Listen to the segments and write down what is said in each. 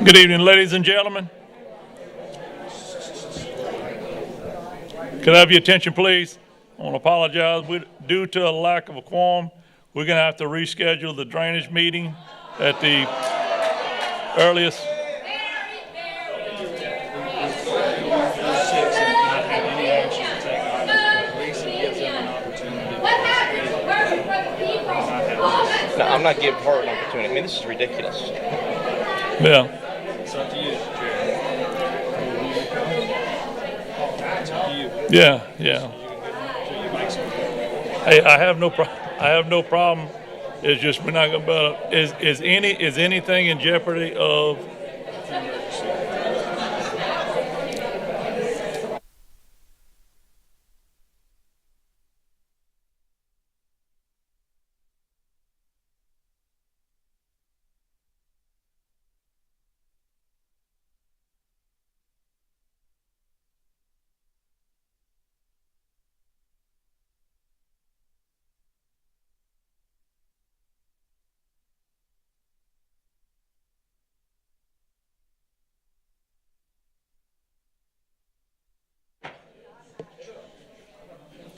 Good evening, ladies and gentlemen. Could I have your attention, please? I want to apologize. Due to a lack of a quorum, we're going to have to reschedule the drainage meeting at the earliest. No, I'm not giving her an opportunity. I mean, this is ridiculous. Yeah. It's up to you, Chair. It's up to you. Yeah. Hey, I have no problem. It's just we're not going to. Is anything in jeopardy of?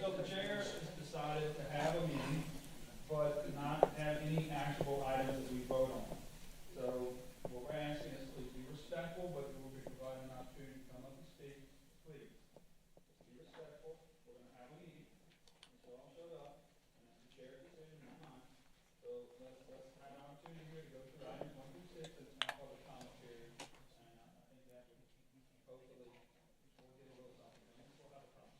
So the chair has decided to have a meeting, but not have any actual items that we vote on. So what we're asking is please be respectful, but we will be providing an opportunity to come up and speak. Please, be respectful. We're going to have a meeting. So all showed up, and that's the chair's decision, not mine. So let's have an opportunity here to go through items 1 through 6, and it's not public comment period. And I think that would hopefully we'll get a little something. And we'll have a comment.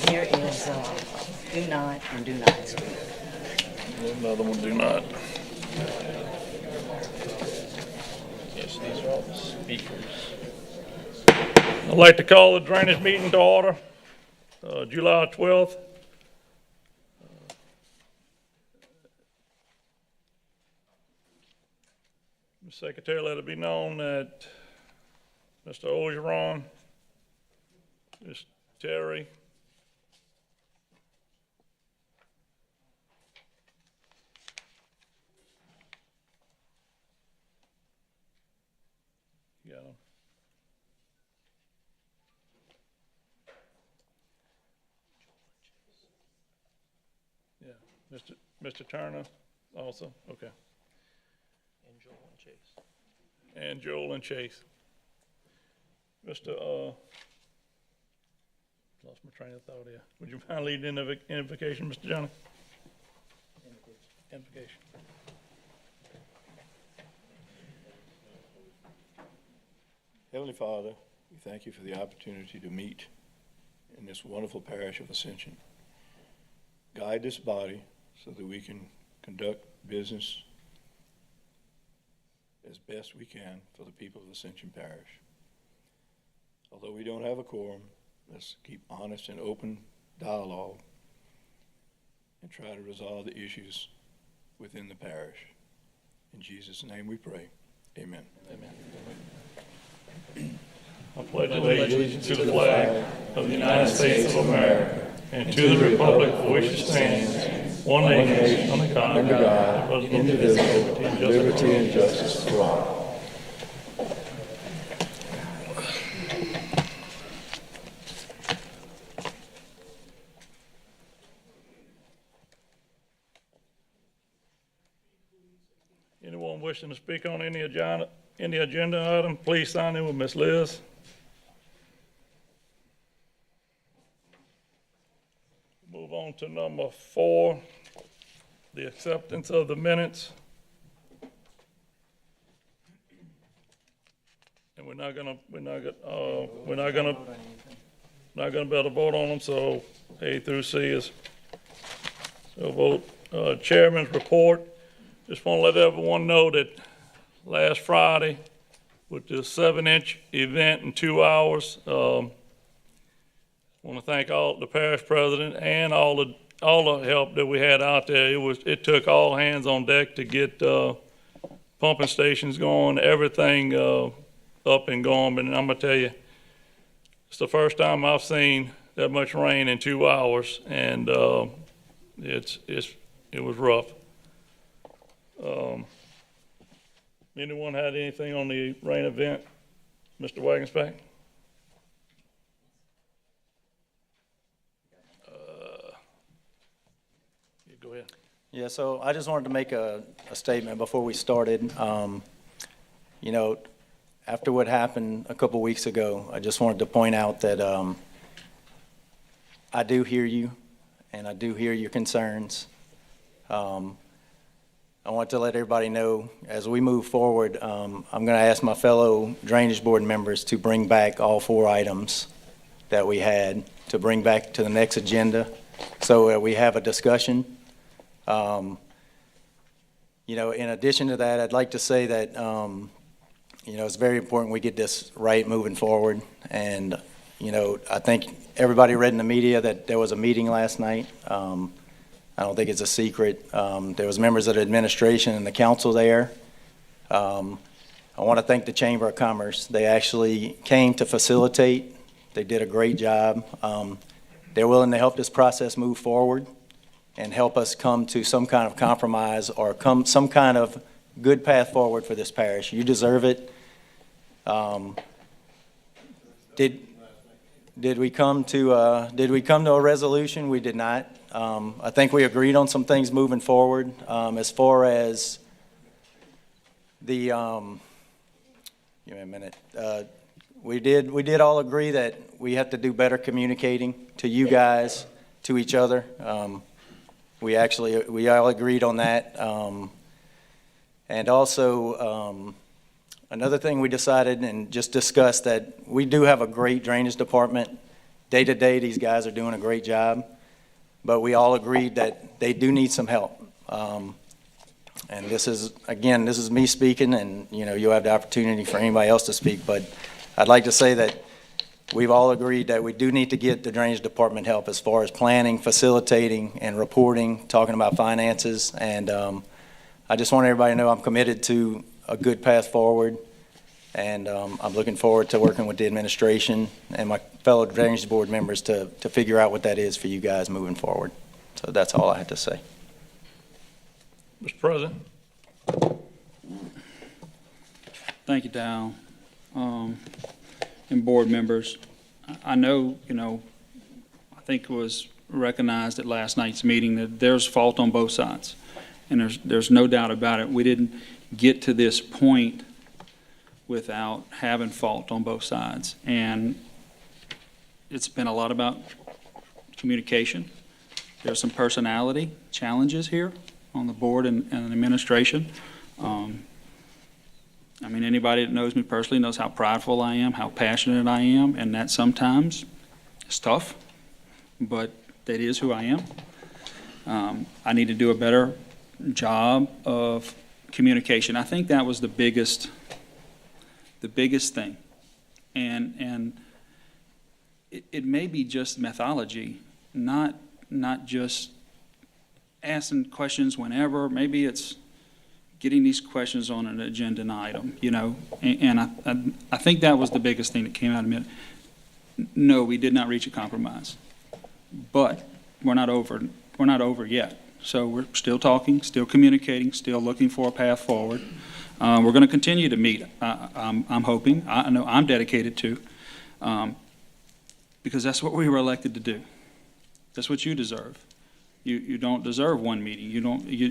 Here is do not and do not speak. Another one, do not. Yes, these are all the speakers. I'd like to call the drainage meeting to order, July 12th. Ms. Secretary, let it be known that Mr. Ogeron, Ms. Terry, got him. Yeah, Mr. Turner also, okay. And Joel and Chase. And Joel and Chase. Mr. Lost my train of thought here. Would you mind leading invocation, Mr. Johnny? Invocation. Heavenly Father, we thank you for the opportunity to meet in this wonderful parish of Ascension. Guide this body so that we can conduct business as best we can for the people of Ascension Parish. Although we don't have a quorum, let's keep honest and open dialogue and try to resolve the issues within the parish. In Jesus' name we pray. Amen. Amen. I pledge allegiance to the flag of the United States of America and to the republic for which it stands, one nation, under God, indivisible, with liberty and justice for all. Anyone wishing to speak on any agenda item, please sign in with Ms. Liz. Move on to number 4, the acceptance of the minutes. And we're not gonna be able to vote on them. So A through C is so vote. Chairman's report. Just want to let everyone know that last Friday, with the 7-inch event in 2 hours, I want to thank all the parish president and all the help that we had out there. It took all hands on deck to get pumping stations going, everything up and going. But I'm gonna tell you, it's the first time I've seen that much rain in 2 hours, and it was rough. Anyone had anything on the rain event? Mr. Wagensback? Go ahead. Yeah, so I just wanted to make a statement before we started. You know, after what happened a couple weeks ago, I just wanted to point out that I do hear you, and I do hear your concerns. I want to let everybody know, as we move forward, I'm going to ask my fellow Drainage Board members to bring back all 4 items that we had, to bring back to the next agenda, so that we have a discussion. You know, in addition to that, I'd like to say that, you know, it's very important we get this right moving forward. And, you know, I think everybody read in the media that there was a meeting last night. I don't think it's a secret. There was members of the administration and the council there. I want to thank the Chamber of Commerce. They actually came to facilitate. They did a great job. They're willing to help this process move forward and help us come to some kind of compromise or some kind of good path forward for this parish. You deserve it. Did we come to a resolution? We did not. I think we agreed on some things moving forward. As far as the, give me a minute. We did all agree that we have to do better communicating to you guys, to each other. We all agreed on that. And also, another thing we decided and just discussed, that we do have a great drainage department. Day to day, these guys are doing a great job, but we all agreed that they do need some help. And this is me speaking, and you know, you'll have the opportunity for anybody else to speak, but I'd like to say that we've all agreed that we do need to get the drainage department help as far as planning, facilitating, and reporting, talking about finances. And I just want everybody to know I'm committed to a good path forward. And I'm looking forward to working with the administration and my fellow drainage board members to figure out what that is for you guys moving forward. So that's all I had to say. Mr. President? Thank you, Dow. And board members, I know, you know, I think it was recognized at last night's meeting that there's fault on both sides. And there's no doubt about it. We didn't get to this point without having fault on both sides. And it's been a lot about communication. There's some personality challenges here on the board and administration. I mean, anybody that knows me personally knows how prideful I am, how passionate I am, and that sometimes is tough, but that is who I am. I need to do a better job of communication. I think that was the biggest thing. And it may be just methodology, not just asking questions whenever. Maybe it's getting these questions on an agenda item, you know. And I think that was the biggest thing that came out of it. No, we did not reach a compromise, but we're not over yet. So we're still talking, still communicating, still looking for a path forward. We're going to continue to meet. I'm hoping. I know I'm dedicated to, because that's what we were elected to do. That's what you deserve. You don't deserve one meeting. You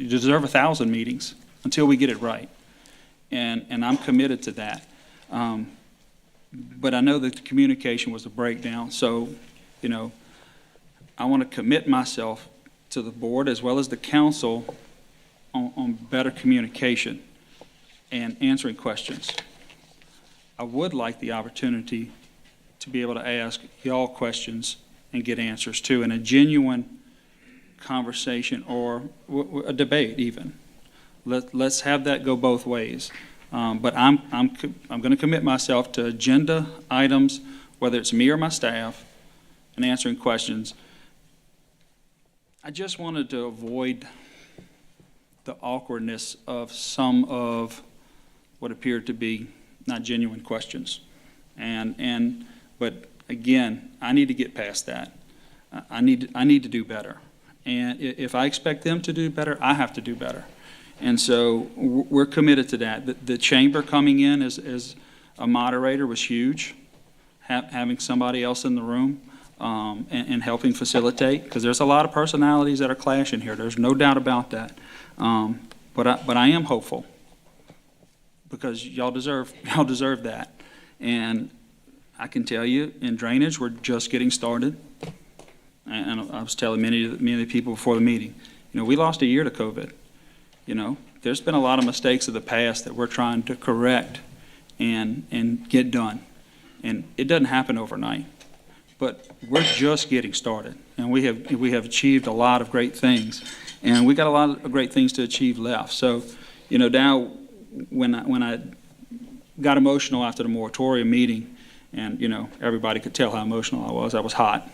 deserve 1,000 meetings until we get it right, and I'm committed to that. But I know that the communication was a breakdown. So, you know, I want to commit myself to the board as well as the council on better communication and answering questions. I would like the opportunity to be able to ask y'all questions and get answers too, in a genuine conversation or a debate even. Let's have that go both ways. But I'm going to commit myself to agenda items, whether it's me or my staff, and answering questions. I just wanted to avoid the awkwardness of some of what appeared to be not genuine questions. But again, I need to get past that. I need to do better. And if I expect them to do better, I have to do better. And so we're committed to that. The chamber coming in as a moderator was huge, having somebody else in the room and helping facilitate, because there's a lot of personalities that are clashing here. There's no doubt about that. But I am hopeful, because y'all deserve that. And I can tell you, in drainage, we're just getting started. And I was telling many of the people before the meeting, we lost a year to COVID. There's been a lot of mistakes of the past that we're trying to correct and get done. And it doesn't happen overnight. But we're just getting started. And we have achieved a lot of great things. And we got a lot of great things to achieve left. So, now when I got emotional after the moratorium meeting, and, everybody could tell how emotional I was hot.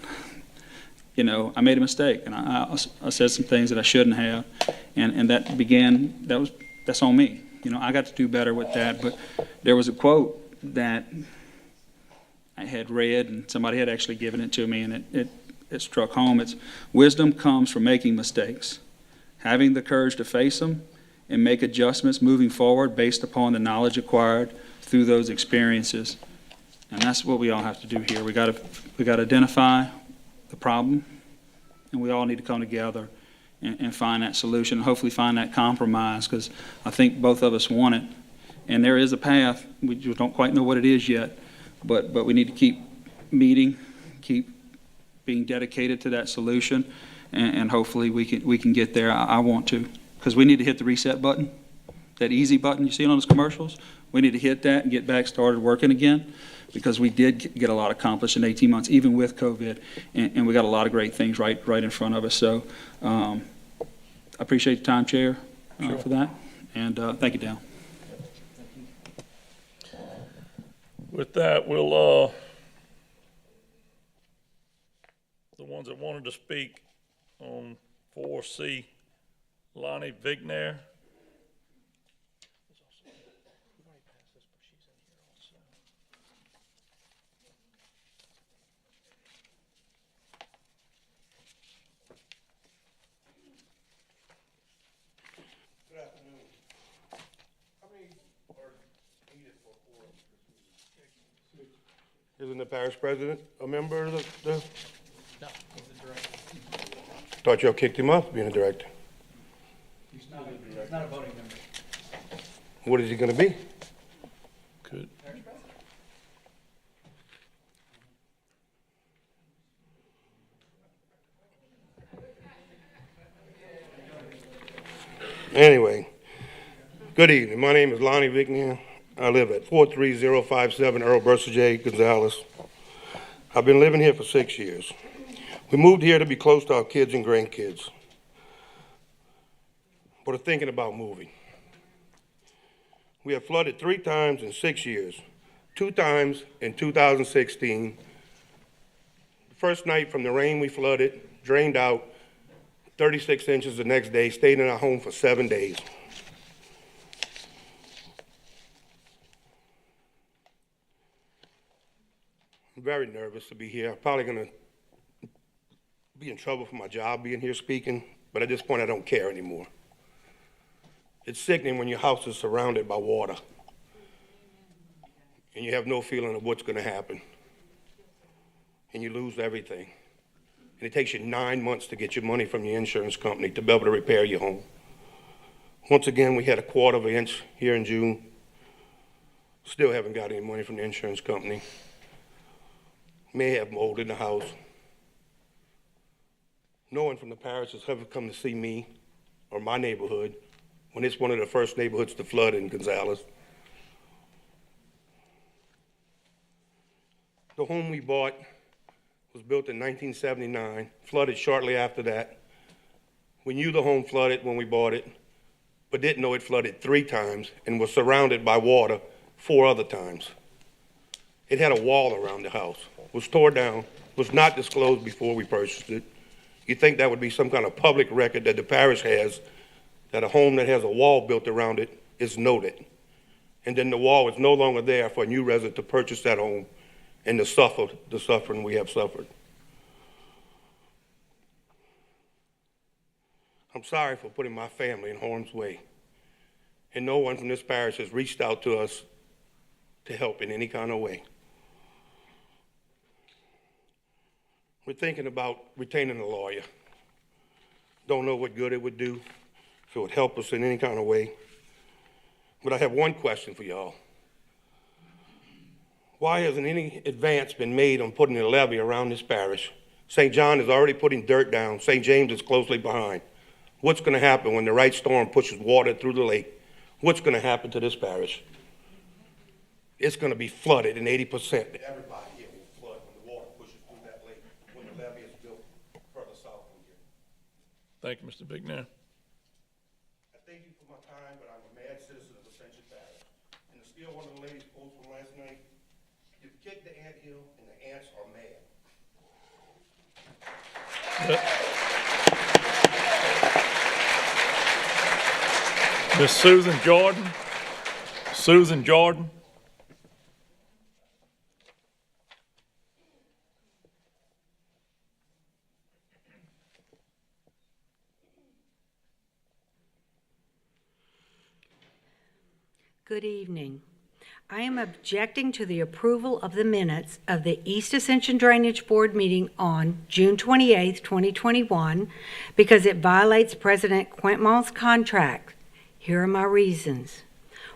I made a mistake, and I said some things that I shouldn't have, and that's on me. I got to do better with that, but there was a quote that I had read, and somebody had actually given it to me, and it struck home. It's, wisdom comes from making mistakes, having the courage to face them, and make adjustments moving forward based upon the knowledge acquired through those experiences. And that's what we all have to do here. We got to identify the problem, and we all need to come together and find that solution, and hopefully find that compromise, because I think both of us want it. And there is a path. We just don't quite know what it is yet, but we need to keep meeting, keep being dedicated to that solution, and hopefully we can get there. I want to, because we need to hit the reset button, that easy button you see on those commercials. We need to hit that and get back started working again, because we did get a lot accomplished in 18 months, even with COVID, and we got a lot of great things right in front of us. So I appreciate the time, Chair, for that, and thank you, Dale. With that, we'll, the ones that wanted to speak on 4C, Lonnie Vivian. Isn't the parish president a member of the? No, he's a director. Thought y'all kicked him off being a director. He's not a voting member. What is he gonna be? Good. Parish president. Anyway, good evening. My name is Lonnie Vivian. I live at 43057 Earl Bursa J. Gonzalez. I've been living here for 6 years. We moved here to be close to our kids and grandkids, but are thinking about moving. We have flooded 3 times in 6 years, 2 times in 2016. The first night from the rain we flooded, drained out 36 inches the next day, stayed in our home for 7 days. I'm very nervous to be here. I'm probably gonna be in trouble for my job being here speaking, but at this point I don't care anymore. It's sickening when your house is surrounded by water and you have no feeling of what's gonna happen and you lose everything. And it takes you 9 months to get your money from your insurance company to be able to repair your home. Once again, we had a 1/4 inch here in June. Still haven't got any money from the insurance company. May have mold in the house. No one from the parish has ever come to see me or my neighborhood when it's one of the first neighborhoods to flood in Gonzales. The home we bought was built in 1979, flooded shortly after that. We knew the home flooded when we bought it, but didn't know it flooded 3 times and was surrounded by water 4 other times. It had a wall around the house, was tore down, was not disclosed before we purchased it. You'd think that would be some kind of public record that the parish has, that a home that has a wall built around it is noted. And then the wall is no longer there for a new resident to purchase that home and to suffer the suffering we have suffered. I'm sorry for putting my family in harm's way. And no one from this parish has reached out to us to help in any kind of way. We're thinking about retaining a lawyer. Don't know what good it would do, if it would help us in any kind of way. But I have one question for y'all. Why hasn't any advance been made on putting a levee around this parish? St. John is already putting dirt down. St. James is closely behind. What's going to happen when the right storm pushes water through the lake? What's going to happen to this parish? It's going to be flooded, and 80%. Everybody here will flood when the water pushes through that lake, when the levee is built further south from here. Thank you, Mr. Bignell. I thank you for my time, but I'm a mad citizen of Ascension Parish. And to steal one of the ladies' quotes from last night, you've kicked the anthill, and the ants are mad. Miss Susan Jordan. Susan Jordan. Good evening. I am objecting to the approval of the minutes of the East Ascension Drainage Board meeting on June 28, 2021, because it violates President Quintmall's contract. Here are my reasons.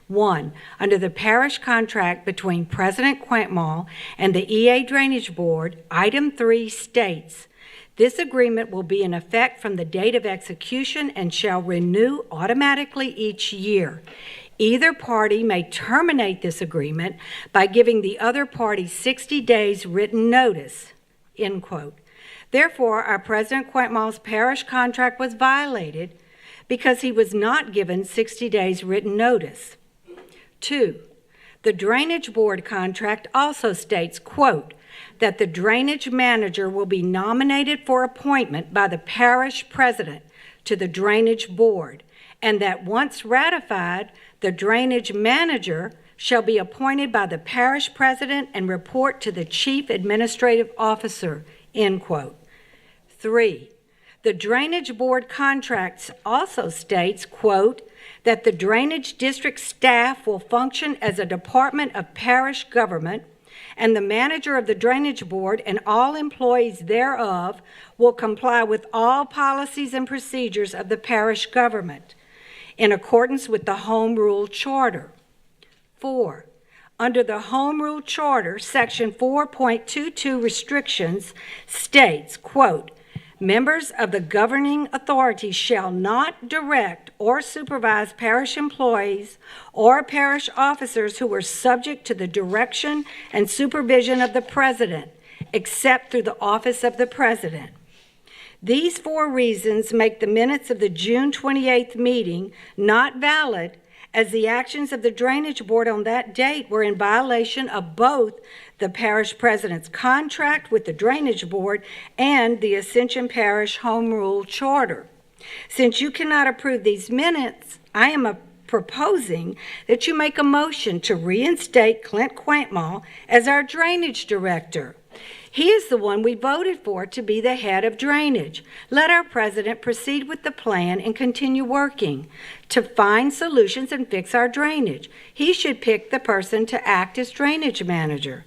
1, under the parish contract between President Quintmall and the EA Drainage Board, item 3 states, this agreement will be in effect from the date of execution and shall renew automatically each year. Either party may terminate this agreement by giving the other party 60 days written notice, end quote. Therefore, our President Quintmall's parish contract was violated because he was not given 60 days written notice. 2, the Drainage Board contract also states, quote, that the drainage manager will be nominated for appointment by the parish president to the Drainage Board, and that once ratified, the drainage manager shall be appointed by the parish president and report to the chief administrative officer, end quote. 3, the Drainage Board contracts also states, quote, that the drainage district staff will function as a department of parish government, and the manager of the Drainage Board and all employees thereof will comply with all policies and procedures of the parish government in accordance with the Home Rule Charter. 4, under the Home Rule Charter, Section 4.22 restrictions states, quote, members of the governing authority shall not direct or supervise parish employees or parish officers who are subject to the direction and supervision of the president, except through the office of the president. These 4 reasons make the minutes of the June 28th meeting not valid, as the actions of the Drainage Board on that date were in violation of both the parish president's contract with the Drainage Board and the Ascension Parish Home Rule Charter. Since you cannot approve these minutes, I am proposing that you make a motion to reinstate Clint Quintmall as our drainage director. He is the one we voted for to be the head of drainage. Let our president proceed with the plan and continue working to find solutions and fix our drainage. He should pick the person to act as drainage manager.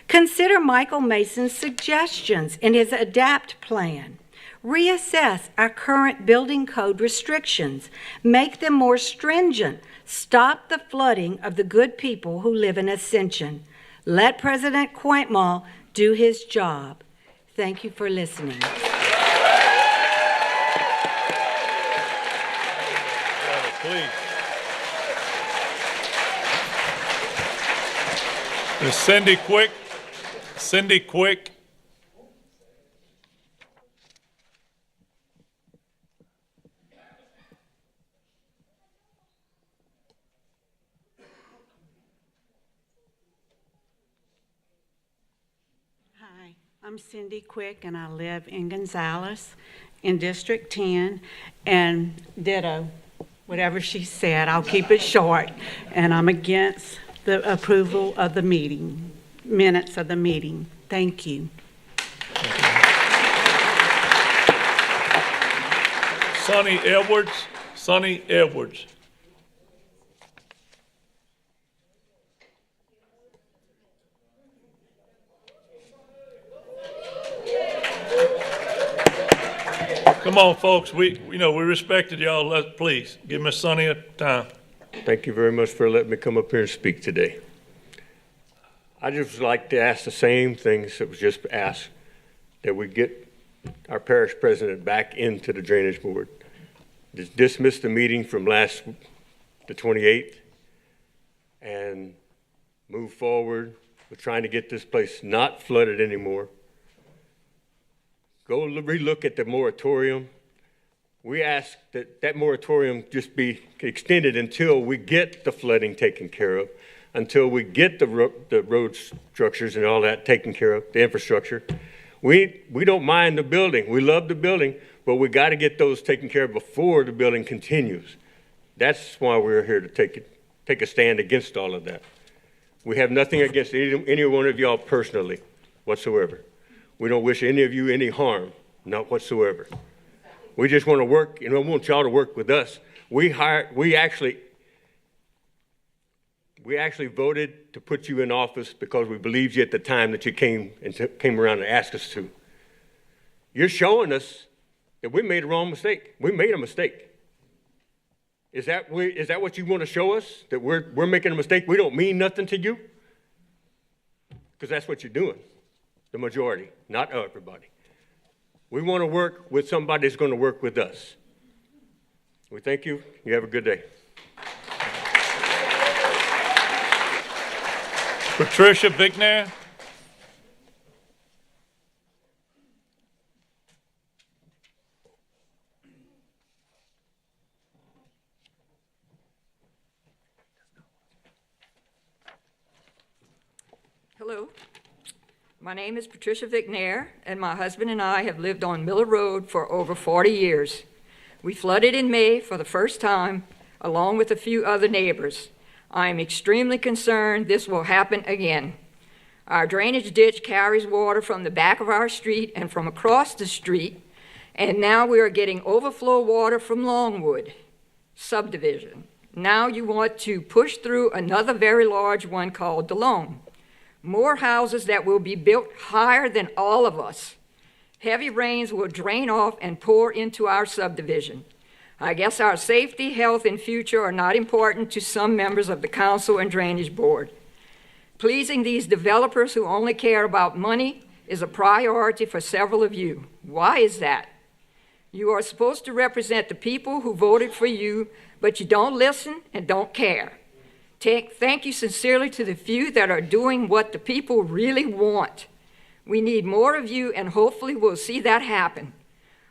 Consider Michael Mason's suggestions in his ADAPT plan. Reassess our current building code restrictions. Make them more stringent. Stop the flooding of the good people who live in Ascension. Let President Quintmall do his job. Thank you for listening. Please. Miss Cindy Quick. Cindy Quick. Hi, I'm Cindy Quick, and I live in Gonzales in District 10, and ditto, whatever she said, I'll keep it short, and I'm against the approval of the meeting, minutes of the meeting. Thank you. Sonny Edwards. Sonny Edwards. Come on, folks. We respected y'all. Please give Miss Sonny a time. Thank you very much for letting me come up here and speak today. I just would like to ask the same things that was just asked, that we get our parish president back into the drainage board. Just dismiss the meeting from the 28th, and move forward with trying to get this place not flooded anymore. Go relook at the moratorium. We ask that moratorium just be extended until we get the flooding taken care of, until we get the road structures and all that taken care of, the infrastructure. We don't mind the building. We love the building, but we got to get those taken care of before the building continues. That's why we're here to take a stand against all of that. We have nothing against any one of y'all personally whatsoever. We don't wish any of you any harm, not whatsoever. We just want to work, and we want y'all to work with us. We actually voted to put you in office because we believed you at the time that you came around and asked us to. You're showing us that we made a wrong mistake. We made a mistake. Is that what you want to show us? That we're making a mistake? We don't mean nothing to you? Because that's what you're doing. The majority, not everybody. We want to work with somebody that's going to work with us. We thank you. You have a good day. Patricia Vance. Hello, my name is Patricia Vance, and my husband and I have lived on Miller Road for over 40 years. We flooded in May for the first time, along with a few other neighbors. I am extremely concerned this will happen again. Our drainage ditch carries water from the back of our street and from across the street, and now we are getting overflow water from Longwood subdivision. Now you want to push through another very large one called DeLone. More houses that will be built higher than all of us. Heavy rains will drain off and pour into our subdivision. I guess our safety, health, and future are not important to some members of the council and drainage board. Pleasing these developers who only care about money is a priority for several of you. Why is that? You are supposed to represent the people who voted for you, but you don't listen and don't care. Thank you sincerely to the few that are doing what the people really want. We need more of you, and hopefully we'll see that happen.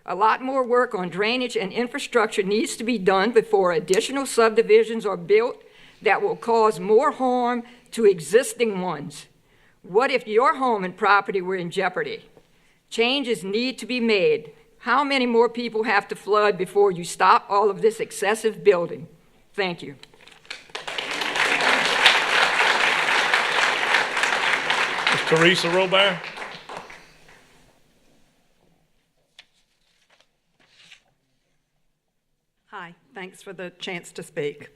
A lot more work on drainage and infrastructure needs to be done before additional subdivisions are built that will cause more harm to existing ones. What if your home and property were in jeopardy? Changes need to be made. How many more people have to flood before you stop all of this excessive building? Thank you. Teresa Robert. Hi, thanks for the chance to speak.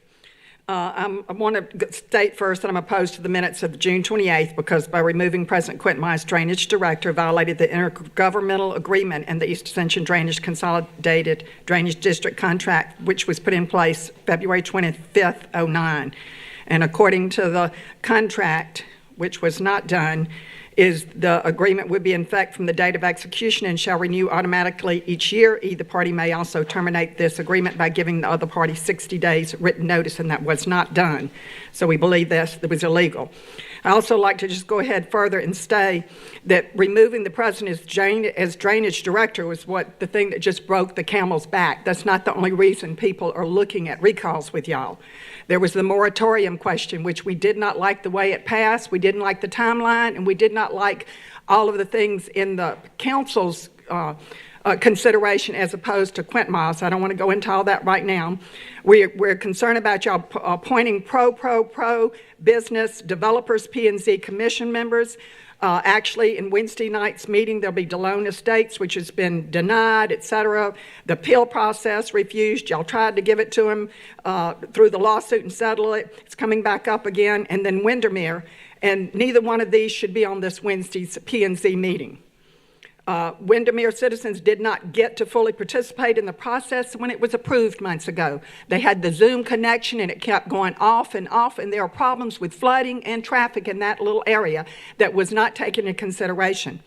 I want to state first that I'm opposed to the minutes of June 28th because by removing President Quentin Mize, drainage director, violated the intergovernmental agreement and the East Ascension Drainage Consolidated Drainage District contract, which was put in place February 25th, 2009. And according to the contract, which was not done, is the agreement would be in effect from the date of execution and shall renew automatically each year. Either party may also terminate this agreement by giving the other party 60 days written notice, and that was not done. So we believe that was illegal. I also like to just go ahead further and say that removing the president as drainage director was the thing that just broke the camel's back. That's not the only reason people are looking at recalls with y'all. There was the moratorium question, which we did not like the way it passed. We didn't like the timeline, and we did not like all of the things in the council's consideration as opposed to Quentin Mize. I don't want to go into all that right now. We're concerned about y'all appointing pro business developers, P&Z commission members. Actually, in Wednesday night's meeting, there'll be Delone Estates, which has been denied, et cetera. The appeal process refused. Y'all tried to give it to him through the lawsuit and settle it. It's coming back up again. And then Windermere. And neither one of these should be on this Wednesday's P&Z meeting. Windermere citizens did not get to fully participate in the process when it was approved months ago. They had the Zoom connection and it kept going off, and there are problems with flooding and traffic in that little area that was not taken into consideration.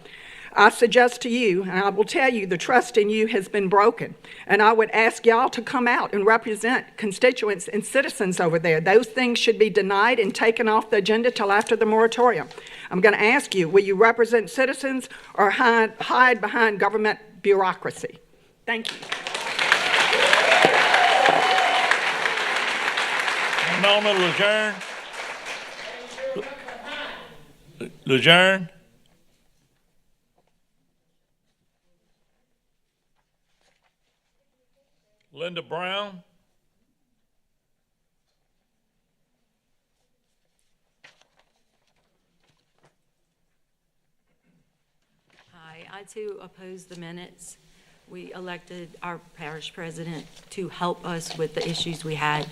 I suggest to you, and I will tell you, the trust in you has been broken. And I would ask y'all to come out and represent constituents and citizens over there. Those things should be denied and taken off the agenda till after the moratorium. I'm going to ask you, will you represent citizens or hide behind government bureaucracy? Thank you. Lejeune. Lejeune. Linda Brown. Hi, I too oppose the minutes. We elected our parish president to help us with the issues we had.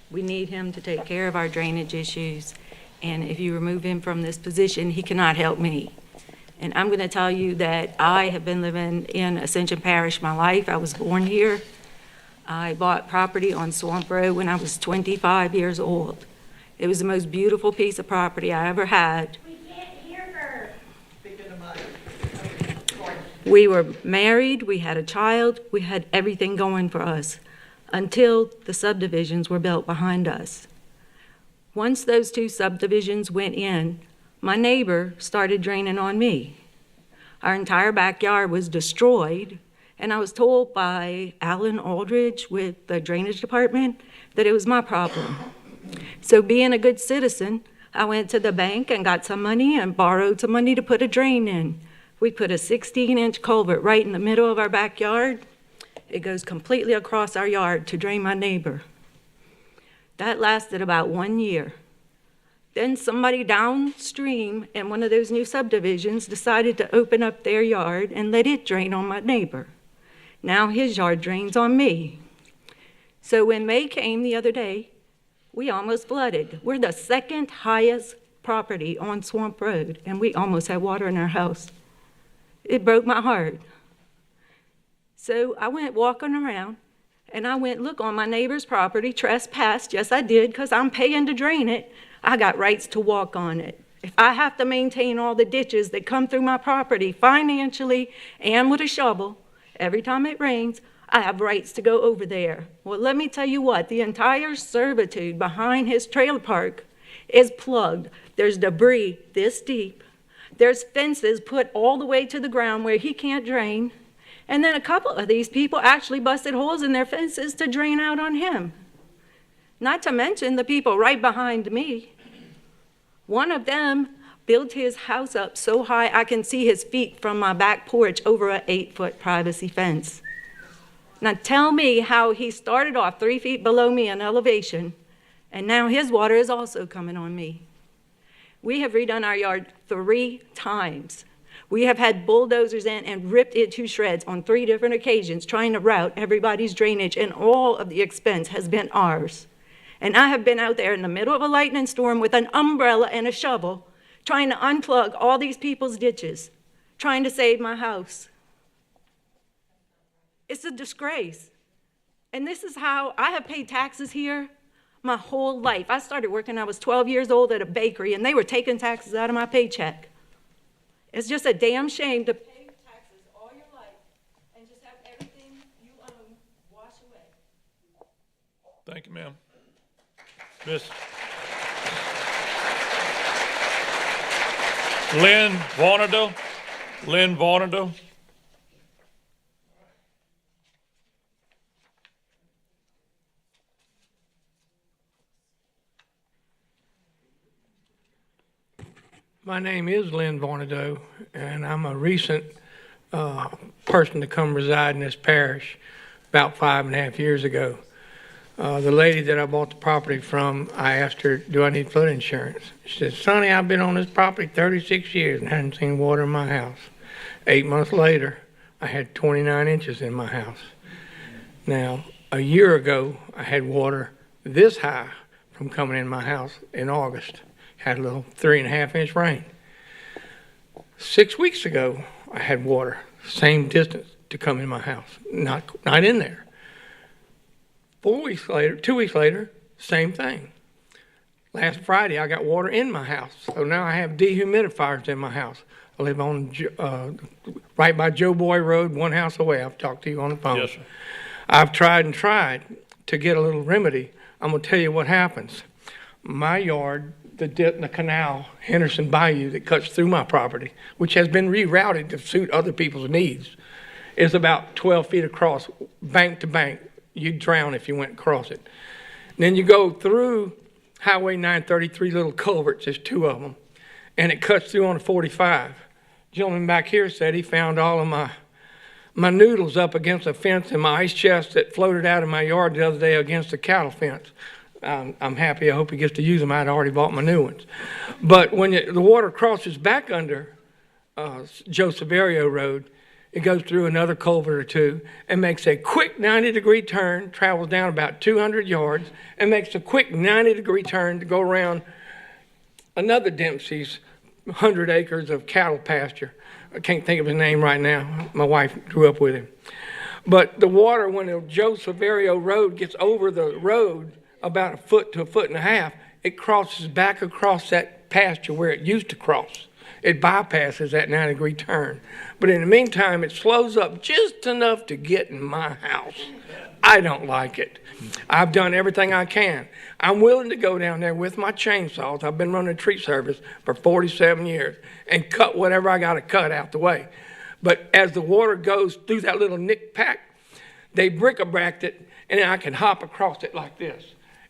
We need him to take care of our drainage issues, and if you remove him from this position, he cannot help me. And I'm going to tell you that I have been living in Ascension Parish my life. I was born here. I bought property on Swamp Road when I was 25 years old. It was the most beautiful piece of property I ever had. We can't hear her. We were married, we had a child, we had everything going for us until the subdivisions were built behind us. Once those two subdivisions went in, my neighbor started draining on me. Our entire backyard was destroyed. And I was told by Alan Aldridge with the drainage department that it was my problem. So being a good citizen, I went to the bank and got some money and borrowed some money to put a drain in. We put a 16-inch culvert right in the middle of our backyard. It goes completely across our yard to drain my neighbor. That lasted about 1 year. Then somebody downstream in one of those new subdivisions decided to open up their yard and let it drain on my neighbor. Now his yard drains on me. So when May came the other day, we almost flooded. We're the second highest property on Swamp Road, and we almost had water in our house. It broke my heart. So I went walking around, and I went look on my neighbor's property, trespassed. Yes, I did, because I'm paying to drain it. I got rights to walk on it. If I have to maintain all the ditches that come through my property financially and with a shovel, every time it rains, I have rights to go over there. Well, let me tell you what, the entire servitude behind his trailer park is plugged. There's debris this deep. There's fences put all the way to the ground where he can't drain. And then a couple of these people actually busted holes in their fences to drain out on him. Not to mention the people right behind me. One of them built his house up so high I can see his feet from my back porch over an 8-foot privacy fence. Now tell me how he started off 3 feet below me in elevation, and now his water is also coming on me. We have redone our yard 3 times. We have had bulldozers in and ripped it to shreds on 3 different occasions trying to route everybody's drainage, and all of the expense has been ours. And I have been out there in the middle of a lightning storm with an umbrella and a shovel trying to unplug all these people's ditches, trying to save my house. It's a disgrace. And this is how I have paid taxes here my whole life. I started working when I was 12 years old at a bakery, and they were taking taxes out of my paycheck. It's just a damn shame to pay taxes all your life and just have everything you own wash away. Thank you, ma'am. Miss Lynn Bonado. Lynn Bonado. My name is Lynn Bonado, and I'm a recent person to come reside in this parish about 5.5 years ago. The lady that I bought the property from, I asked her, do I need flood insurance? She said, Sonny, I've been on this property 36 years and hadn't seen water in my house. 8 months later, I had 29 inches in my house. Now, a year ago, I had water this high from coming in my house in August. Had a little 3.5-inch rain. 6 weeks ago, I had water, same distance to come in my house, not in there. 2 weeks later, same thing. Last Friday, I got water in my house, so now I have dehumidifiers in my house. I live on right by Joe Boy Road, one house away. I've talked to you on the phone. Yes, sir. I've tried and tried to get a little remedy. I'm going to tell you what happens. My yard, the canal, Henderson Bayou, that cuts through my property, which has been rerouted to suit other people's needs, is about 12 feet across, bank to bank. You'd drown if you went across it. Then you go through Highway 933, little culverts, there's 2 of them, and it cuts through on a 45. Gentleman back here said he found all of my noodles up against a fence in my ice chest that floated out of my yard the other day against the cattle fence. I'm happy. I hope he gets to use them. I'd already bought my new ones. But when the water crosses back under Joe Saverio Road, it goes through another culvert or 2 and makes a quick 90-degree turn, travels down about 200 yards, and makes a quick 90-degree turn to go around another Dempsey's 100 acres of cattle pasture. I can't think of his name right now. My wife grew up with him. But the water, when the Joe Saverio Road gets over the road about 1 foot to 1.5 foot, it crosses back across that pasture where it used to cross. It bypasses that 90-degree turn. But in the meantime, it slows up just enough to get in my house. I don't like it. I've done everything I can. I'm willing to go down there with my chainsaws. I've been running a tree service for 47 years and cut whatever I got to cut out the way. But as the water goes through that little nick pack, they bric-a-bracked it, and I can hop across it like this.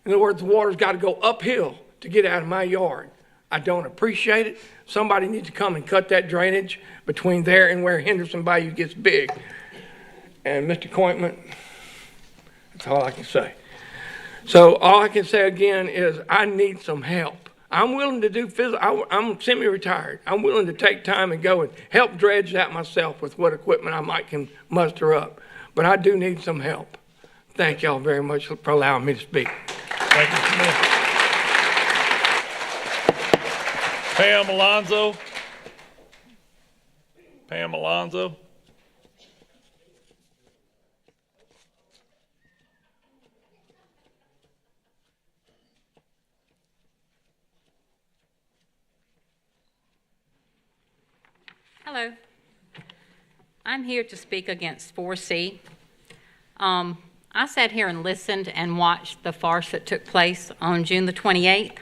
In other words, the water's got to go uphill to get out of my yard. I don't appreciate it. Somebody needs to come and cut that drainage between there and where Henderson Bayou gets big. And Mr. Cointman, that's all I can say. So all I can say again is I need some help. I'm willing to do physical. I'm semi-retired. I'm willing to take time and go and help dredge that myself with what equipment I might can muster up. But I do need some help. Thank y'all very much for allowing me to speak. Thank you. Pam Alonzo. Pam Alonzo. Hello. I'm here to speak against 4C. I sat here and listened and watched the farce that took place on June the 28th.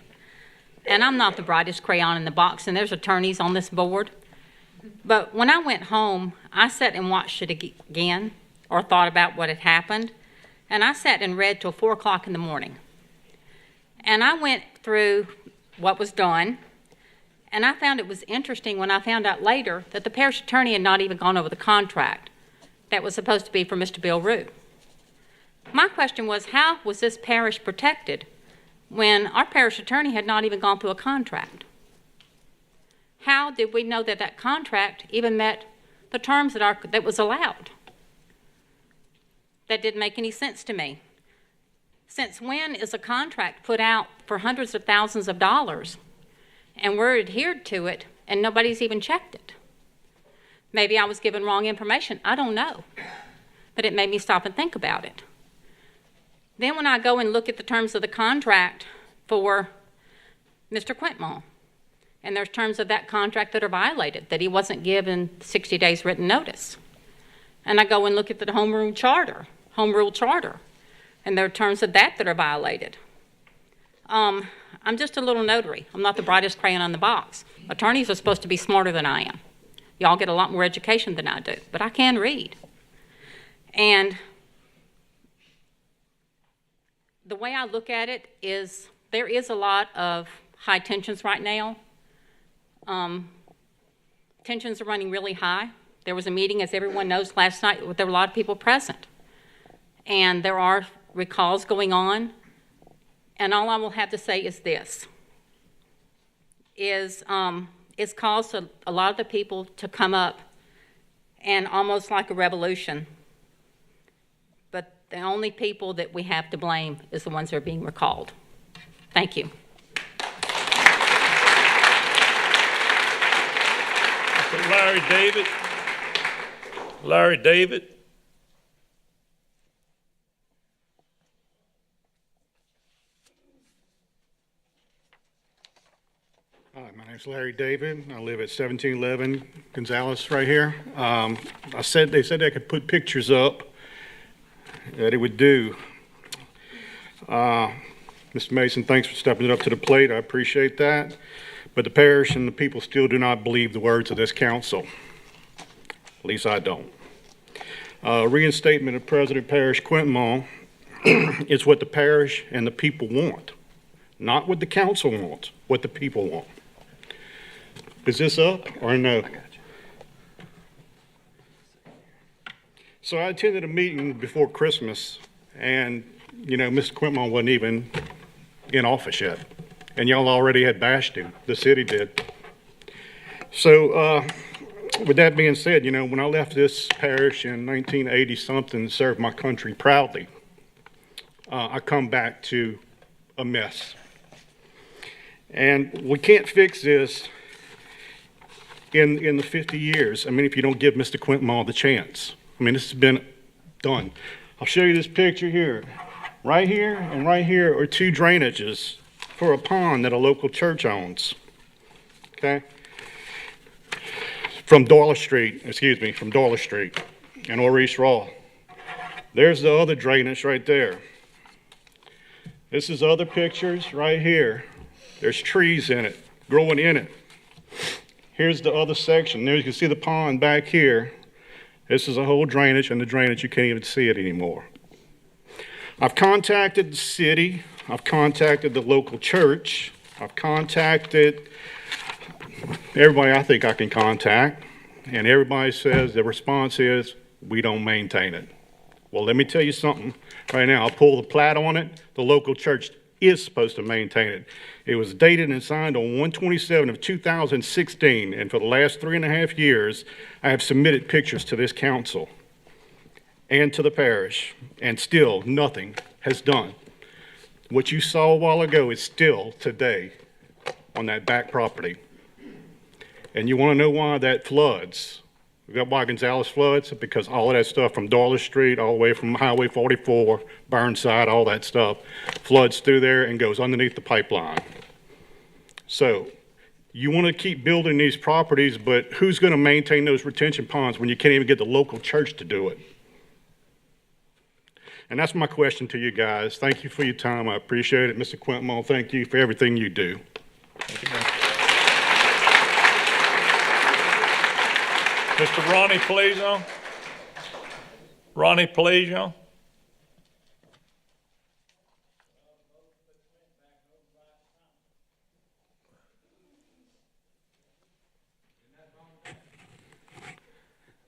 And I'm not the brightest crayon in the box, and there's attorneys on this board. But when I went home, I sat and watched it again, or thought about what had happened. And I sat and read till 4 o'clock in the morning. And I went through what was done. And I found it was interesting when I found out later that the parish attorney had not even gone over the contract that was supposed to be for Mr. Bill Rue. My question was, how was this parish protected when our parish attorney had not even gone through a contract? How did we know that that contract even met the terms that was allowed? That didn't make any sense to me. Since when is a contract put out for hundreds of thousands of dollars and we're adhered to it and nobody's even checked it? Maybe I was given wrong information. I don't know. But it made me stop and think about it. Then when I go and look at the terms of the contract for Mr. Quintmall, and there's terms of that contract that are violated, that he wasn't given 60 days written notice. And I go and look at the home rule charter, and there are terms of that are violated. I'm just a little notary. I'm not the brightest crayon on the box. Attorneys are supposed to be smarter than I am. Y'all get a lot more education than I do, but I can read. And the way I look at it is there is a lot of high tensions right now. Tensions are running really high. There was a meeting, as everyone knows, last night. There were a lot of people present. And there are recalls going on, and all I will have to say is this, is it's caused a lot of the people to come up and almost like a revolution. But the only people that we have to blame is the ones that are being recalled. Thank you. Larry David. Larry David. Hi, my name's Larry David. I live at 1711 Gonzales right here. They said they could put pictures up that it would do. Mr. Mason, thanks for stepping up to the plate. I appreciate that. But the parish and the people still do not believe the words of this council. At least I don't. Reinstatement of President Parish Quintemont is what the parish and the people want. Not what the council wants, what the people want. Is this up or no? So I attended a meeting before Christmas, and, you know, Mr. Quintemont wasn't even in office yet. And y'all already had bashed him. The city did. So with that being said, you know, when I left this parish in 1980-something to serve my country proudly, I come back to a mess. And we can't fix this in the 50 years. I mean, if you don't give Mr. Quintemont the chance. I mean, this has been done. I'll show you this picture here. Right here and right here are two drainages for a pond that a local church owns, okay? From Doyle Street and Maurice Raw. There's the other drainage right there. This is other pictures right here. There's trees in it, growing in it. Here's the other section. There you can see the pond back here. This is a whole drainage, and the drainage, you can't even see it anymore. I've contacted the city. I've contacted the local church. I've contacted everybody I think I can contact. And everybody says the response is, we don't maintain it. Well, let me tell you something right now. I'll pull the plat on it. The local church is supposed to maintain it. It was dated and signed on 1/27 of 2016. And for the last 3.5 years, I have submitted pictures to this council and to the parish. And still nothing has done. What you saw a while ago is still today on that back property. And you want to know why that floods? Why Gonzales floods? Because all of that stuff from Doyle Street, all the way from Highway 44, Burnside, all that stuff, floods through there and goes underneath the pipeline. So you want to keep building these properties, but who's going to maintain those retention ponds when you can't even get the local church to do it? And that's my question to you guys. Thank you for your time. I appreciate it. Mr. Quintemont, thank you for everything you do. Thank you, man. Mr. Ronnie Pleisses. Ronnie Pleisses.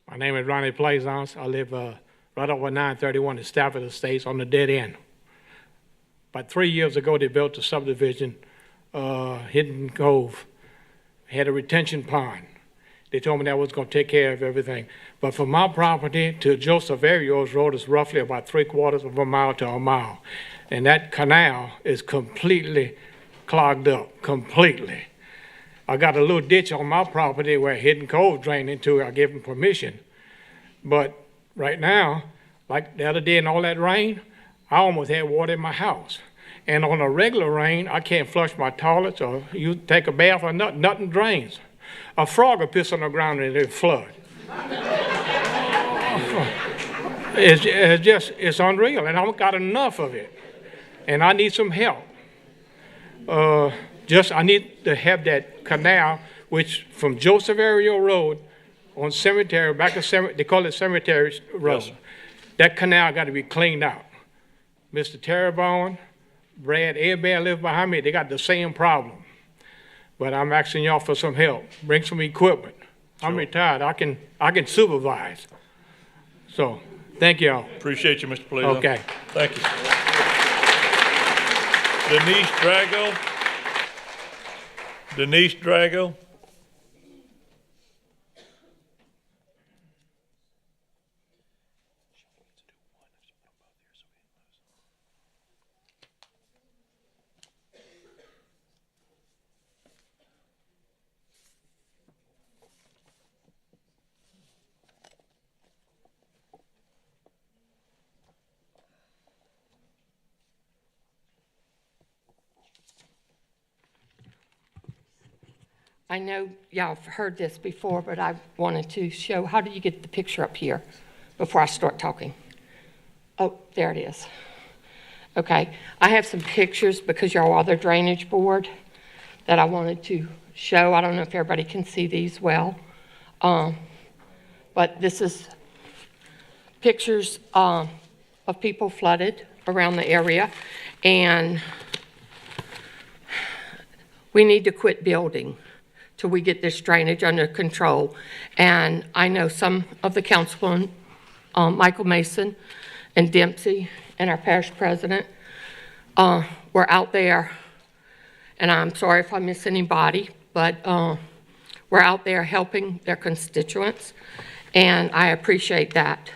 My name is Ronnie Pleisses. I live right over 931 at Stafford Estates on the dead end. About 3 years ago, they built a subdivision, Hidden Cove, had a retention pond. They told me that was going to take care of everything. But from my property to Joseph Arios Road is roughly about 3/4 of a mile to a mile. And that canal is completely clogged up, completely. I got a little ditch on my property where Hidden Cove drained into. I gave them permission. But right now, like the other day in all that rain, I almost had water in my house. And on a regular rain, I can't flush my toilets or you take a bath or nothing drains. A frog will piss on the ground and it'll flood. It's unreal, and I've got enough of it. And I need some help. I need to have that canal, which from Joseph Ariel Road on Cemetery, back of Cemetery, they call it Cemetery Road. Yes. That canal got to be cleaned out. Mr. Terrebonne, Brad, everybody live behind me, they got the same problem. But I'm asking y'all for some help. Bring some equipment. Sure. I'm retired. I can supervise. So, thank y'all. Appreciate you, Mr. Pleisses. Okay. Thank you. Denise Drago. Denise Drago. I know y'all have heard this before, but I wanted to show, how do you get the picture up here before I start talking? Oh, there it is. Okay, I have some pictures because y'all are the drainage board that I wanted to show. I don't know if everybody can see these well, but this is pictures of people flooded around the area, and we need to quit building till we get this drainage under control. And I know some of the councilmen, Michael Mason and Dempsey and our parish president, were out there, and I'm sorry if I miss anybody, but we're out there helping their constituents, and I appreciate that.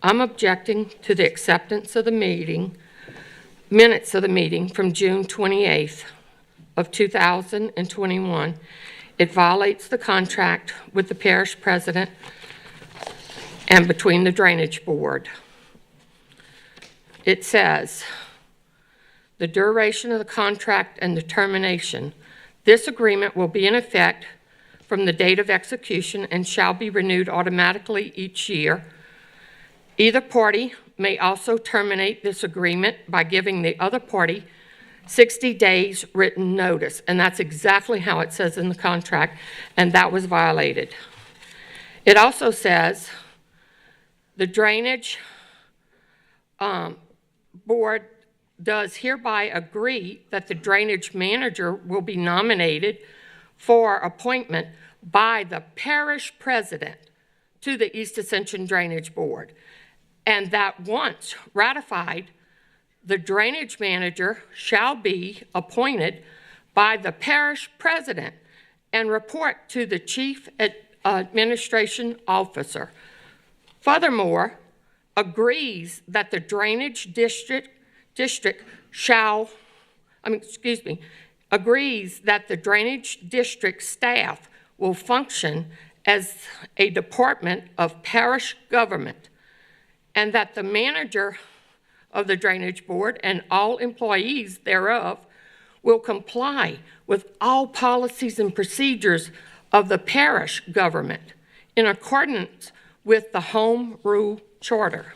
I'm objecting to the acceptance of the meeting, minutes of the meeting from June 28th of 2021. It violates the contract with the parish president and between the drainage board. It says, the duration of the contract and the termination. This agreement will be in effect from the date of execution and shall be renewed automatically each year. Either party may also terminate this agreement by giving the other party 60 days written notice, and that's exactly how it says in the contract, and that was violated. It also says the drainage board does hereby agree that the drainage manager will be nominated for appointment by the parish president to the East Ascension Drainage Board, and that once ratified, the drainage manager shall be appointed by the parish president and report to the chief administration agrees that the drainage agrees that the drainage district staff will function as a department of parish government, and that the manager of the drainage board and all employees thereof will comply with all policies and procedures of the parish government in accordance with the Home Rule Charter.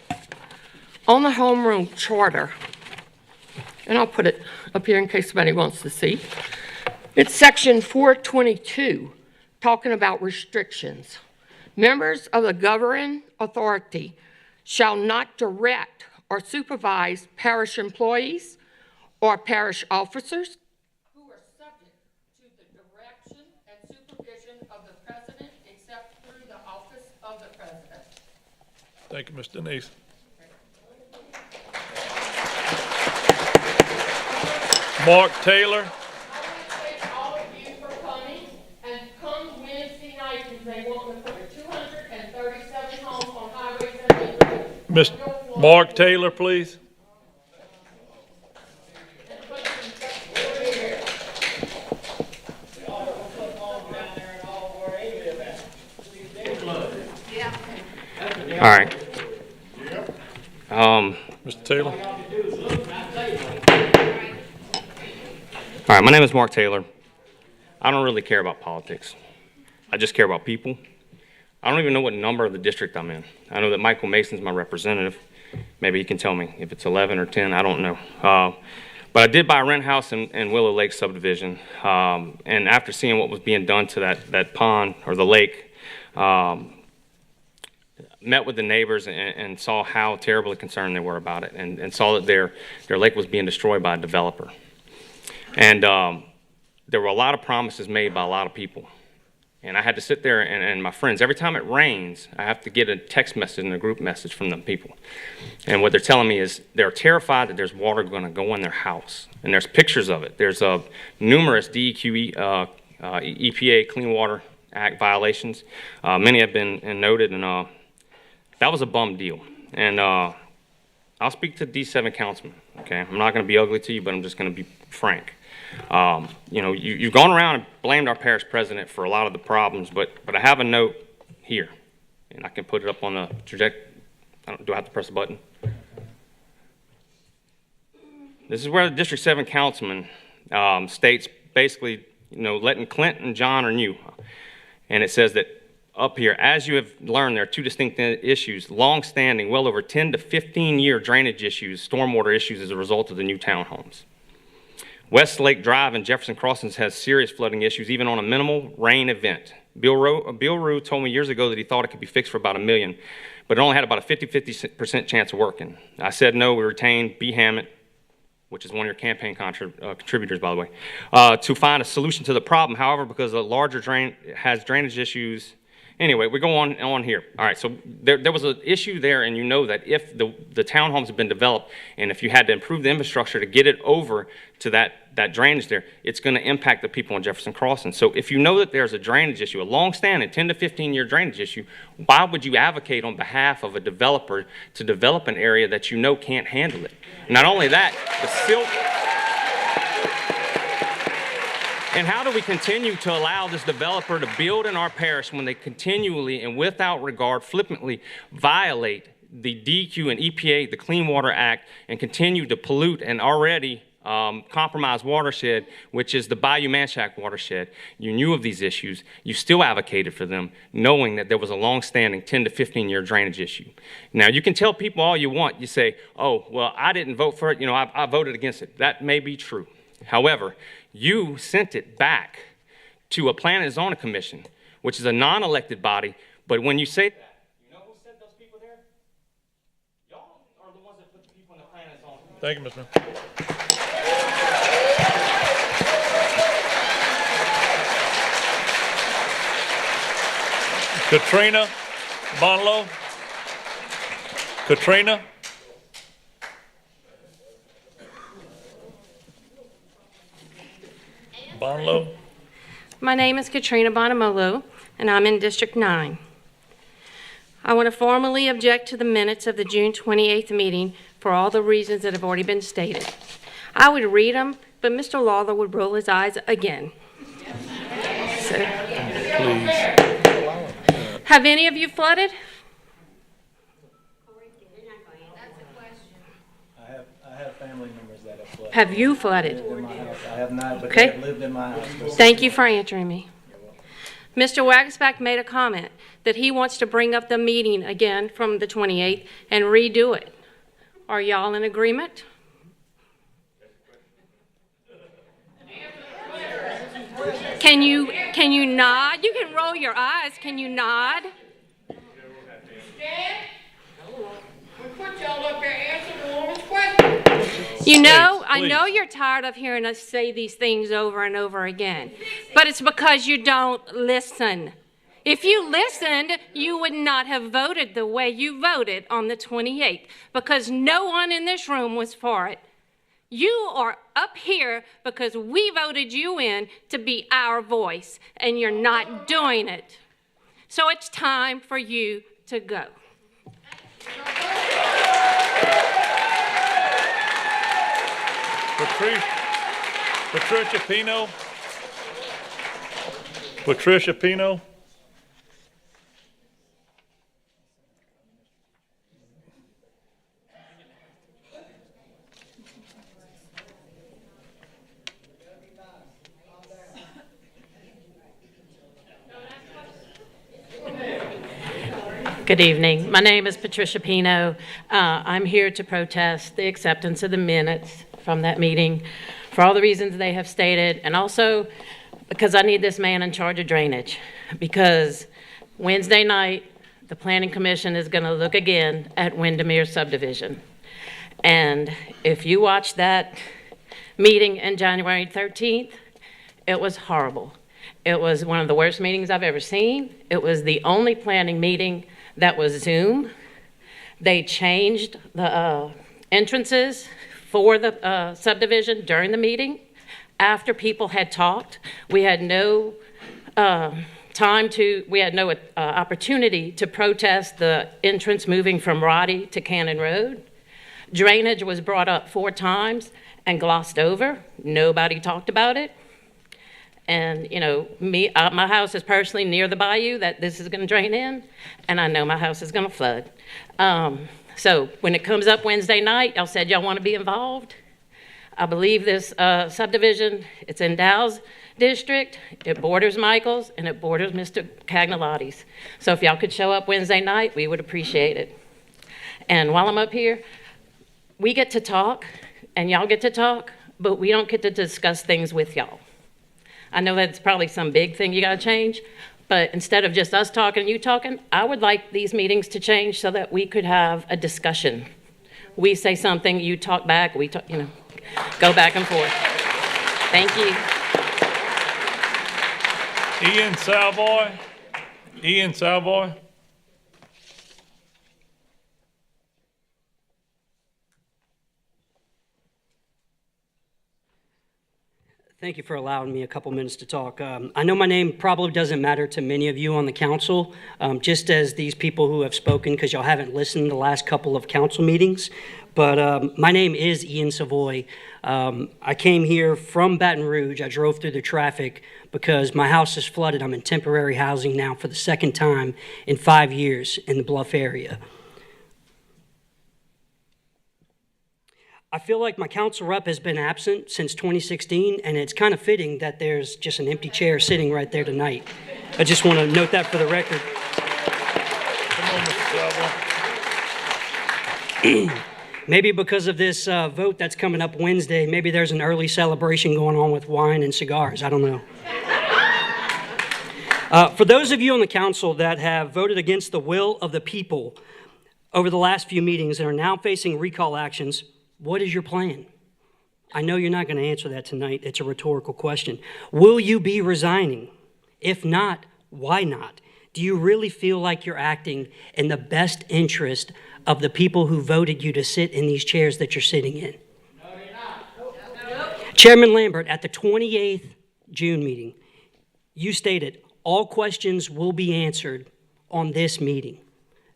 On the Home Rule Charter, and I'll put it up here in case somebody wants to see, it's section 422, talking about restrictions. Members of the governing authority shall not direct or supervise parish employees or parish officers who are subject to the direction and supervision of the president except through the office of the president. Thank you, Ms. Denise. Mark Taylor. I want to thank all of you for coming, and come Wednesday night if they want to put 237 homes on Highway 73. Mr. Mark Taylor, please. All right. Mr. Taylor. All right, my name is Mark Taylor. I don't really care about politics. I just care about people. I don't even know what number of the district I'm in. I know that Michael Mason's my representative. Maybe he can tell me if it's 11 or 10, I don't know. But I did buy a rent house in Willow Lake subdivision. And after seeing what was being done to that pond or the lake, met with the neighbors and saw how terribly concerned they were about it, and saw that their lake was being destroyed by a developer. And there were a lot of promises made by a lot of people. And I had to sit there and my friends, every time it rains, I have to get a text message and a group message from them people. And what they're telling me is they're terrified that there's water going to go in their house. And there's pictures of it. There's numerous DEQ, EPA Clean Water Act violations. Many have been noted, and that was a bum deal. And I'll speak to D7 councilman, okay? I'm not going to be ugly to you, but I'm just going to be frank. You know, you've gone around and blamed our parish president for a lot of the problems, but I have a note here, and I can put it up on the trajectory. Do I have to press a button? This is where the District 7 councilman states basically, you know, letting Clint and John are new. And it says that up here, as you have learned, there are two distinct issues, long-standing, well over 10 to 15-year drainage issues, stormwater issues as a result of the new townhomes. West Lake Drive and Jefferson Crossings has serious flooding issues, even on a minimal rain event. Bill Rue told me years ago that he thought it could be fixed for about $1 million, but it only had about a 50% chance of working. I said no. We retained B. Hammett, which is one of your campaign contributors, by the way, to find a solution to the problem. However, because the larger drain has drainage issues. Anyway, we go on here. All right, so there was an issue there, and you know that if the townhomes have been developed, and if you had to improve the infrastructure to get it over to that drainage there, it's going to impact the people on Jefferson Crossing. So if you know that there's a drainage issue, a long-standing 10 to 15-year drainage issue, why would you advocate on behalf of a developer to develop an area that you know can't handle it? Not only that, the silt. And how do we continue to allow this developer to build in our parish when they continually and without regard flippantly violate the DEQ and EPA, the Clean Water Act, and continue to pollute an already compromised watershed, which is the Bayou Manchac watershed? You knew of these issues. You still advocated for them, knowing that there was a long-standing 10 to 15-year drainage issue. Now, you can tell people all you want. You say, oh, well, I didn't vote for it. You know, I voted against it. That may be true. However, you sent it back to a Planning and Zoning Commission, which is a non-elected body. But when you say that, you know who sent those people there? Y'all are the ones that put the people in the Planning and Zoning Commission. Thank you, Mr. Mayor. Katarina Bonamolo. Katarina. Bonamolo. My name is Katarina Bonamolo, and I'm in District 9. I want to formally object to the minutes of the June 28th meeting for all the reasons that have already been stated. I would read them, but Mr. Lawler would roll his eyes again. So, Please. have any of you flooded? I have family members that have flooded. Have you flooded? In my house. I have not, but Okay. they have lived in my house. Thank you for answering me. Mr. Wagsback made a comment that he wants to bring up the meeting again from the 28th and redo it. Are y'all in agreement? Can you nod? You can roll your eyes. Can you nod? You know, I know you're tired of hearing us say these things over and over again, but it's because you don't listen. If you listened, you would not have voted the way you voted on the 28th, because no one in this room was for it. You are up here because we voted you in to be our voice, and you're not doing it. So it's time for you to go. Patriciapino. Patriciapino. Good evening. My name is Patricia Pino. I'm here to protest the acceptance of the minutes from that meeting for all the reasons they have stated, and also because I need this man in charge of drainage. Because Wednesday night, the Planning Commission is going to look again at Windermere subdivision. And if you watch that meeting in January 13th, it was horrible. It was one of the worst meetings I've ever seen. It was the only planning meeting that was Zoom. They changed the entrances for the subdivision during the meeting. After people had talked, we had no opportunity to protest the entrance moving from Roddy to Cannon Road. Drainage was brought up 4 times and glossed over. Nobody talked about it. And, you know, my house is personally near the bayou that this is going to drain in, and I know my house is going to flood. So when it comes up Wednesday night, y'all said y'all want to be involved. I believe this subdivision, it's in Dow's district, it borders Michael's, and it borders Mr. Cagnolati's. So if y'all could show up Wednesday night, we would appreciate it. And while I'm up here, we get to talk, and y'all get to talk, but we don't get to discuss things with y'all. I know that's probably some big thing you gotta change, but instead of just us talking and you talking, I would like these meetings to change so that we could have a discussion. We say something, you talk back, we talk, you know, go back and forth. Thank you. Ian Savoy. Ian Savoy. Thank you for allowing me a couple minutes to talk. I know my name probably doesn't matter to many of you on the council, just as these people who have spoken, because y'all haven't listened to the last couple of council meetings. But my name is Ian Savoy. I came here from Baton Rouge. I drove through the traffic because my house is flooded. I'm in temporary housing now for the second time in 5 years in the Bluff area. I feel like my council rep has been absent since 2016, and it's kind of fitting that there's just an empty chair sitting right there tonight. I just want to note that for the record. Maybe because of this vote that's coming up Wednesday, maybe there's an early celebration going on with wine and cigars. I don't know. For those of you on the council that have voted against the will of the people over the last few meetings and are now facing recall actions, what is your plan? I know you're not going to answer that tonight. It's a rhetorical question. Will you be resigning? If not, why not? Do you really feel like you're acting in the best interest of the people who voted you to sit in these chairs that you're sitting in? No, you're not. Chairman Lambert, at the 28th June meeting, you stated all questions will be answered on this meeting.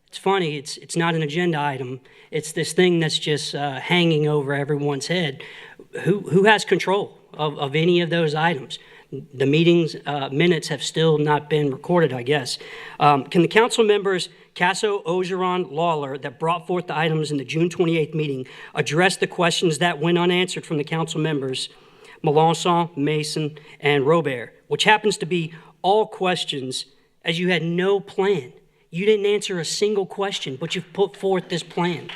It's funny, it's not an agenda item. It's this thing that's just hanging over everyone's head. Who has control of any of those items? The meeting's minutes have still not been recorded, I guess. Can the council members, Casso, Ogeron, Lawler, that brought forth the items in the June 28th meeting, address the questions that went unanswered from the council members, Melanson, Mason, and Robert, which happens to be all questions as you had no plan. You didn't answer a single question, but you've put forth this plan.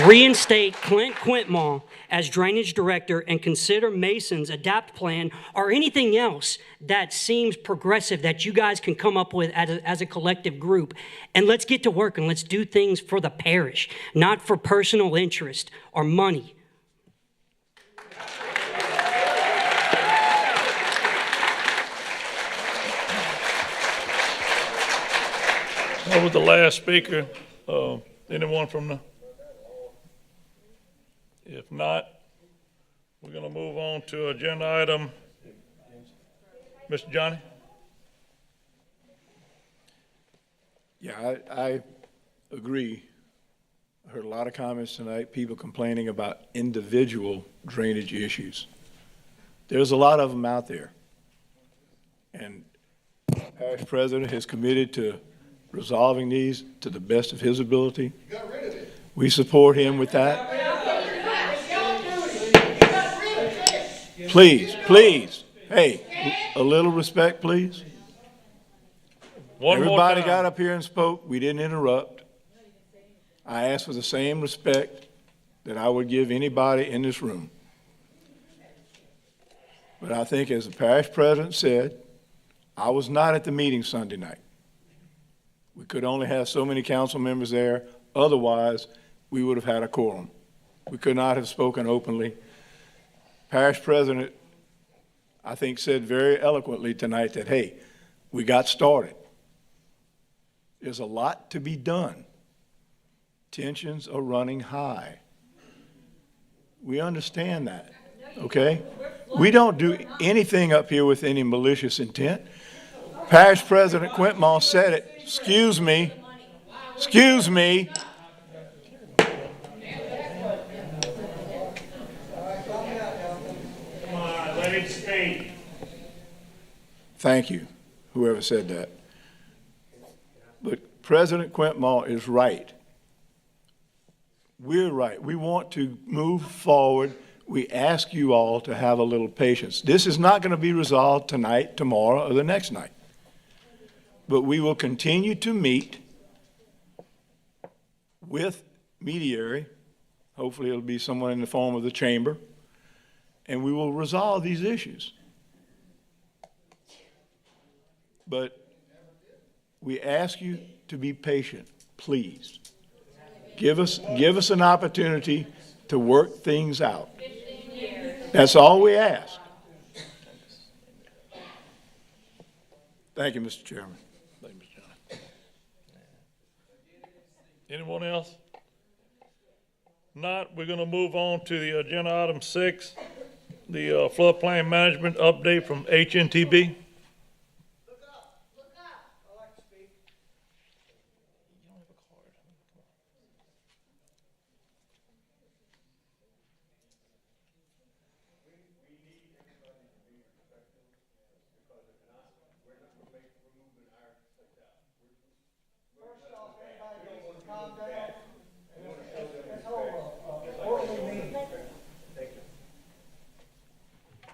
Reinstate Clint Quintmall as drainage director and consider Mason's ADAPT plan or anything else that seems progressive that you guys can come up with as a collective group. And let's get to work and let's do things for the parish, not for personal interest or money. What was the last speaker? Anyone from the? If not, we're going to move on to agenda item. Mr. Johnny? Yeah, I agree. I heard a lot of comments tonight, people complaining about individual drainage issues. There's a lot of them out there. And the parish president has committed to resolving these to the best of his ability. We support him with that. Please, hey, a little respect, please. Everybody got up here and spoke. We didn't interrupt. I asked for the same respect that I would give anybody in this room. But I think, as the parish president said, I was not at the meeting Sunday night. We could only have so many council members there. Otherwise, we would have had a quorum. We could not have spoken openly. Parish president I think, said very eloquently tonight that, hey, we got started. There's a lot to be done. Tensions are running high. We understand that, okay? We don't do anything up here with any malicious intent. Parish President Quintmall said it. Excuse me. Excuse me. Come on, let it speak. Thank you, whoever said that. But President Quintmall is right. We're right. We want to move forward. We ask you all to have a little patience. This is not going to be resolved tonight, tomorrow, or the next night. But we will continue to meet with mediary. Hopefully it'll be someone in the form of the chamber. And we will resolve these issues. But we ask you to be patient, please. Give us an opportunity to work things out. That's all we ask. Thank you, Mr. Chairman. Thank you, Mr. Chairman. Anyone else? Not, we're gonna move on to the agenda item 6, the floodplain management update from HNTB.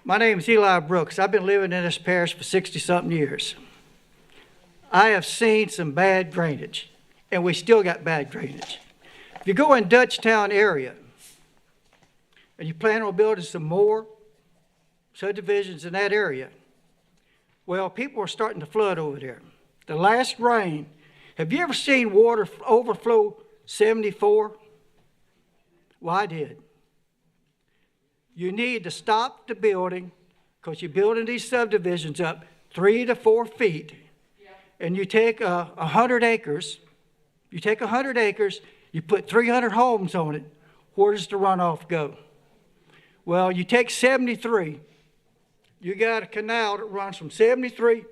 My name is Eli Brooks. I've been living in this parish for 60-something years. I have seen some bad drainage, and we still got bad drainage. If you go in Dutchtown area, and you plan on building some more subdivisions in that area, well, people are starting to flood over there. The last rain, have you ever seen water overflow 74? Well, I did. You need to stop the building because you're building these subdivisions up 3 to 4 feet. And you take 100 acres, you put 300 homes on it, where does the runoff go? Well, you take 73, you got a canal that runs from 73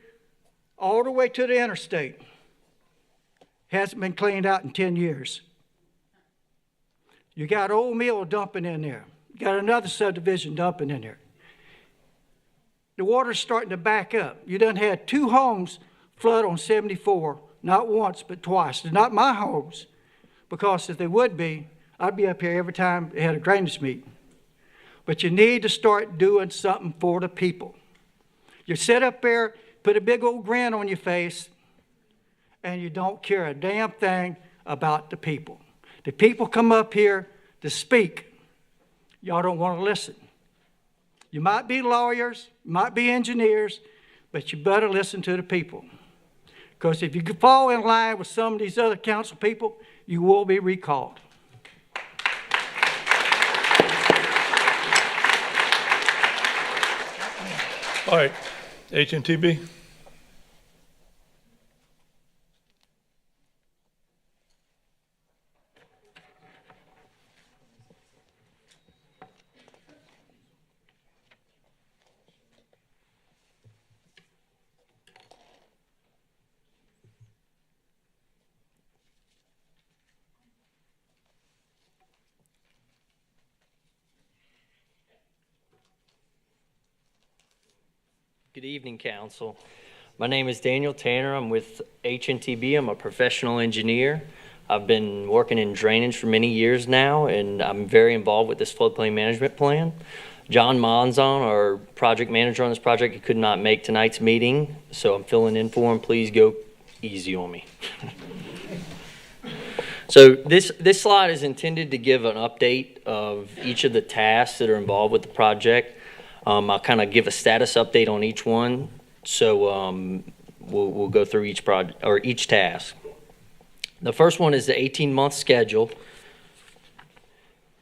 all the way to the interstate. Hasn't been cleaned out in 10 years. You got Old Mill dumping in there. You got another subdivision dumping in there. The water's starting to back up. You done had 2 homes flood on 74, not once, but twice. They're not my homes, because if they would be, I'd be up here every time they had a drainage meeting. But you need to start doing something for the people. You sit up there, put a big old grin on your face, and you don't care a damn thing about the people. The people come up here to speak. Y'all don't want to listen. You might be lawyers, might be engineers, but you better listen to the people. Because if you fall in line with some of these other council people, you will be recalled. All right, HNTB. Good evening, Council. My name is Daniel Tanner. I'm with HNTB. I'm a professional engineer. I've been working in drainage for many years now, and I'm very involved with this floodplain management plan. John Monzon, our project manager on this project, he could not make tonight's meeting, so I'm filling in for him. Please go easy on me. So this slide is intended to give an update of each of the tasks that are involved with the project. I'll kind of give a status update on each one. So we'll go through each project or each task. The first one is the 18-month schedule.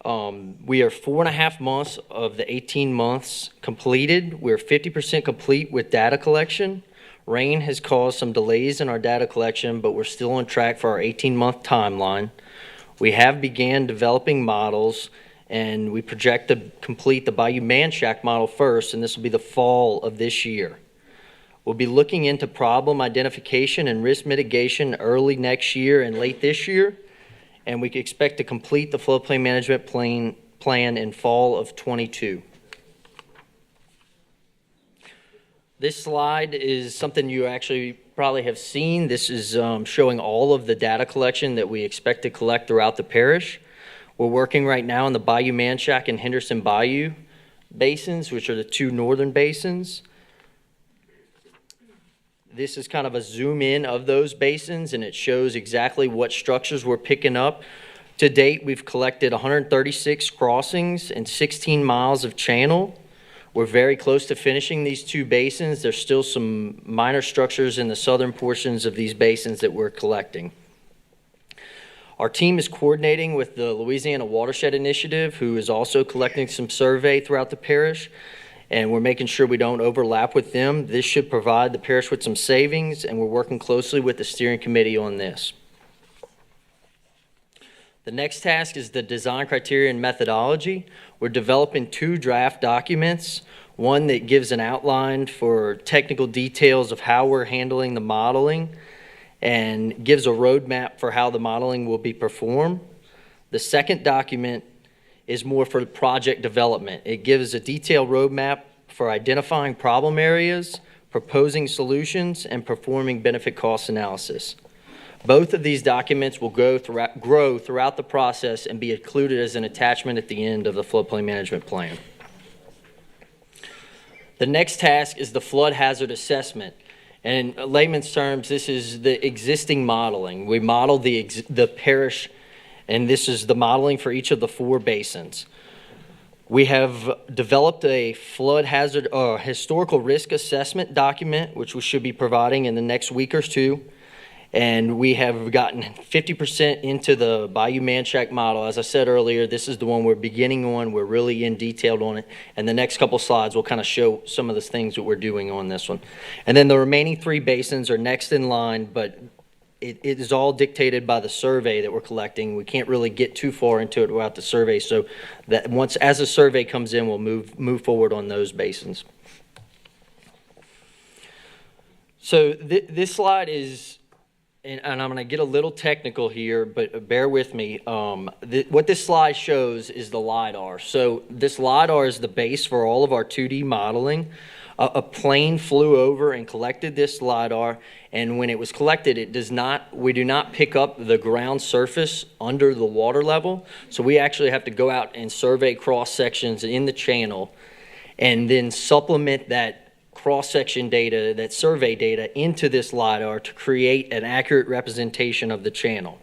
We are 4.5 months of the 18 months completed. We're 50% complete with data collection. Rain has caused some delays in our data collection, but we're still on track for our 18-month timeline. We have began developing models, and we project to complete the Bayou Manchac model first, and this will be the fall of this year. We'll be looking into problem identification and risk mitigation early next year and late this year, and we can expect to complete the floodplain management plan in fall of '22. This slide is something you actually probably have seen. This is showing all of the data collection that we expect to collect throughout the parish. We're working right now in the Bayou Manchac and Henderson Bayou basins, which are the two northern basins. This is kind of a zoom in of those basins, and it shows exactly what structures we're picking up. To date, we've collected 136 crossings and 16 miles of channel. We're very close to finishing these two basins. There's still some minor structures in the southern portions of these basins that we're collecting. Our team is coordinating with the Louisiana Watershed Initiative, who is also collecting some survey throughout the parish, and we're making sure we don't overlap with them. This should provide the parish with some savings, and we're working closely with the steering committee on this. The next task is the design criteria and methodology. We're developing 2 draft documents, one that gives an outline for technical details of how we're handling the modeling and gives a roadmap for how the modeling will be performed. The second document is more for project development. It gives a detailed roadmap for identifying problem areas, proposing solutions, and performing benefit cost analysis. Both of these documents will grow throughout the process and be included as an attachment at the end of the floodplain management plan. The next task is the flood hazard assessment. And in layman's terms, this is the existing modeling. We model the parish, and this is the modeling for each of the 4 basins. We have developed a flood hazard historical risk assessment document, which we should be providing in the next week or 2. And we have gotten 50% into the Bayou Manchac model. As I said earlier, this is the one we're beginning on. We're really in detailed on it. And the next couple slides will kind of show some of the things that we're doing on this one. And then the remaining 3 basins are next in line, but it is all dictated by the survey that we're collecting. We can't really get too far into it without the survey. So that as a survey comes in, we'll move forward on those basins. So this slide is, and I'm going to get a little technical here, but bear with me. What this slide shows is the LiDAR. So this LiDAR is the base for all of our 2D modeling. A plane flew over and collected this LiDAR, and when it was collected, we do not pick up the ground surface under the water level. So we actually have to go out and survey cross sections in the channel and then supplement that cross-section data, that survey data, into this LiDAR to create an accurate representation of the channel.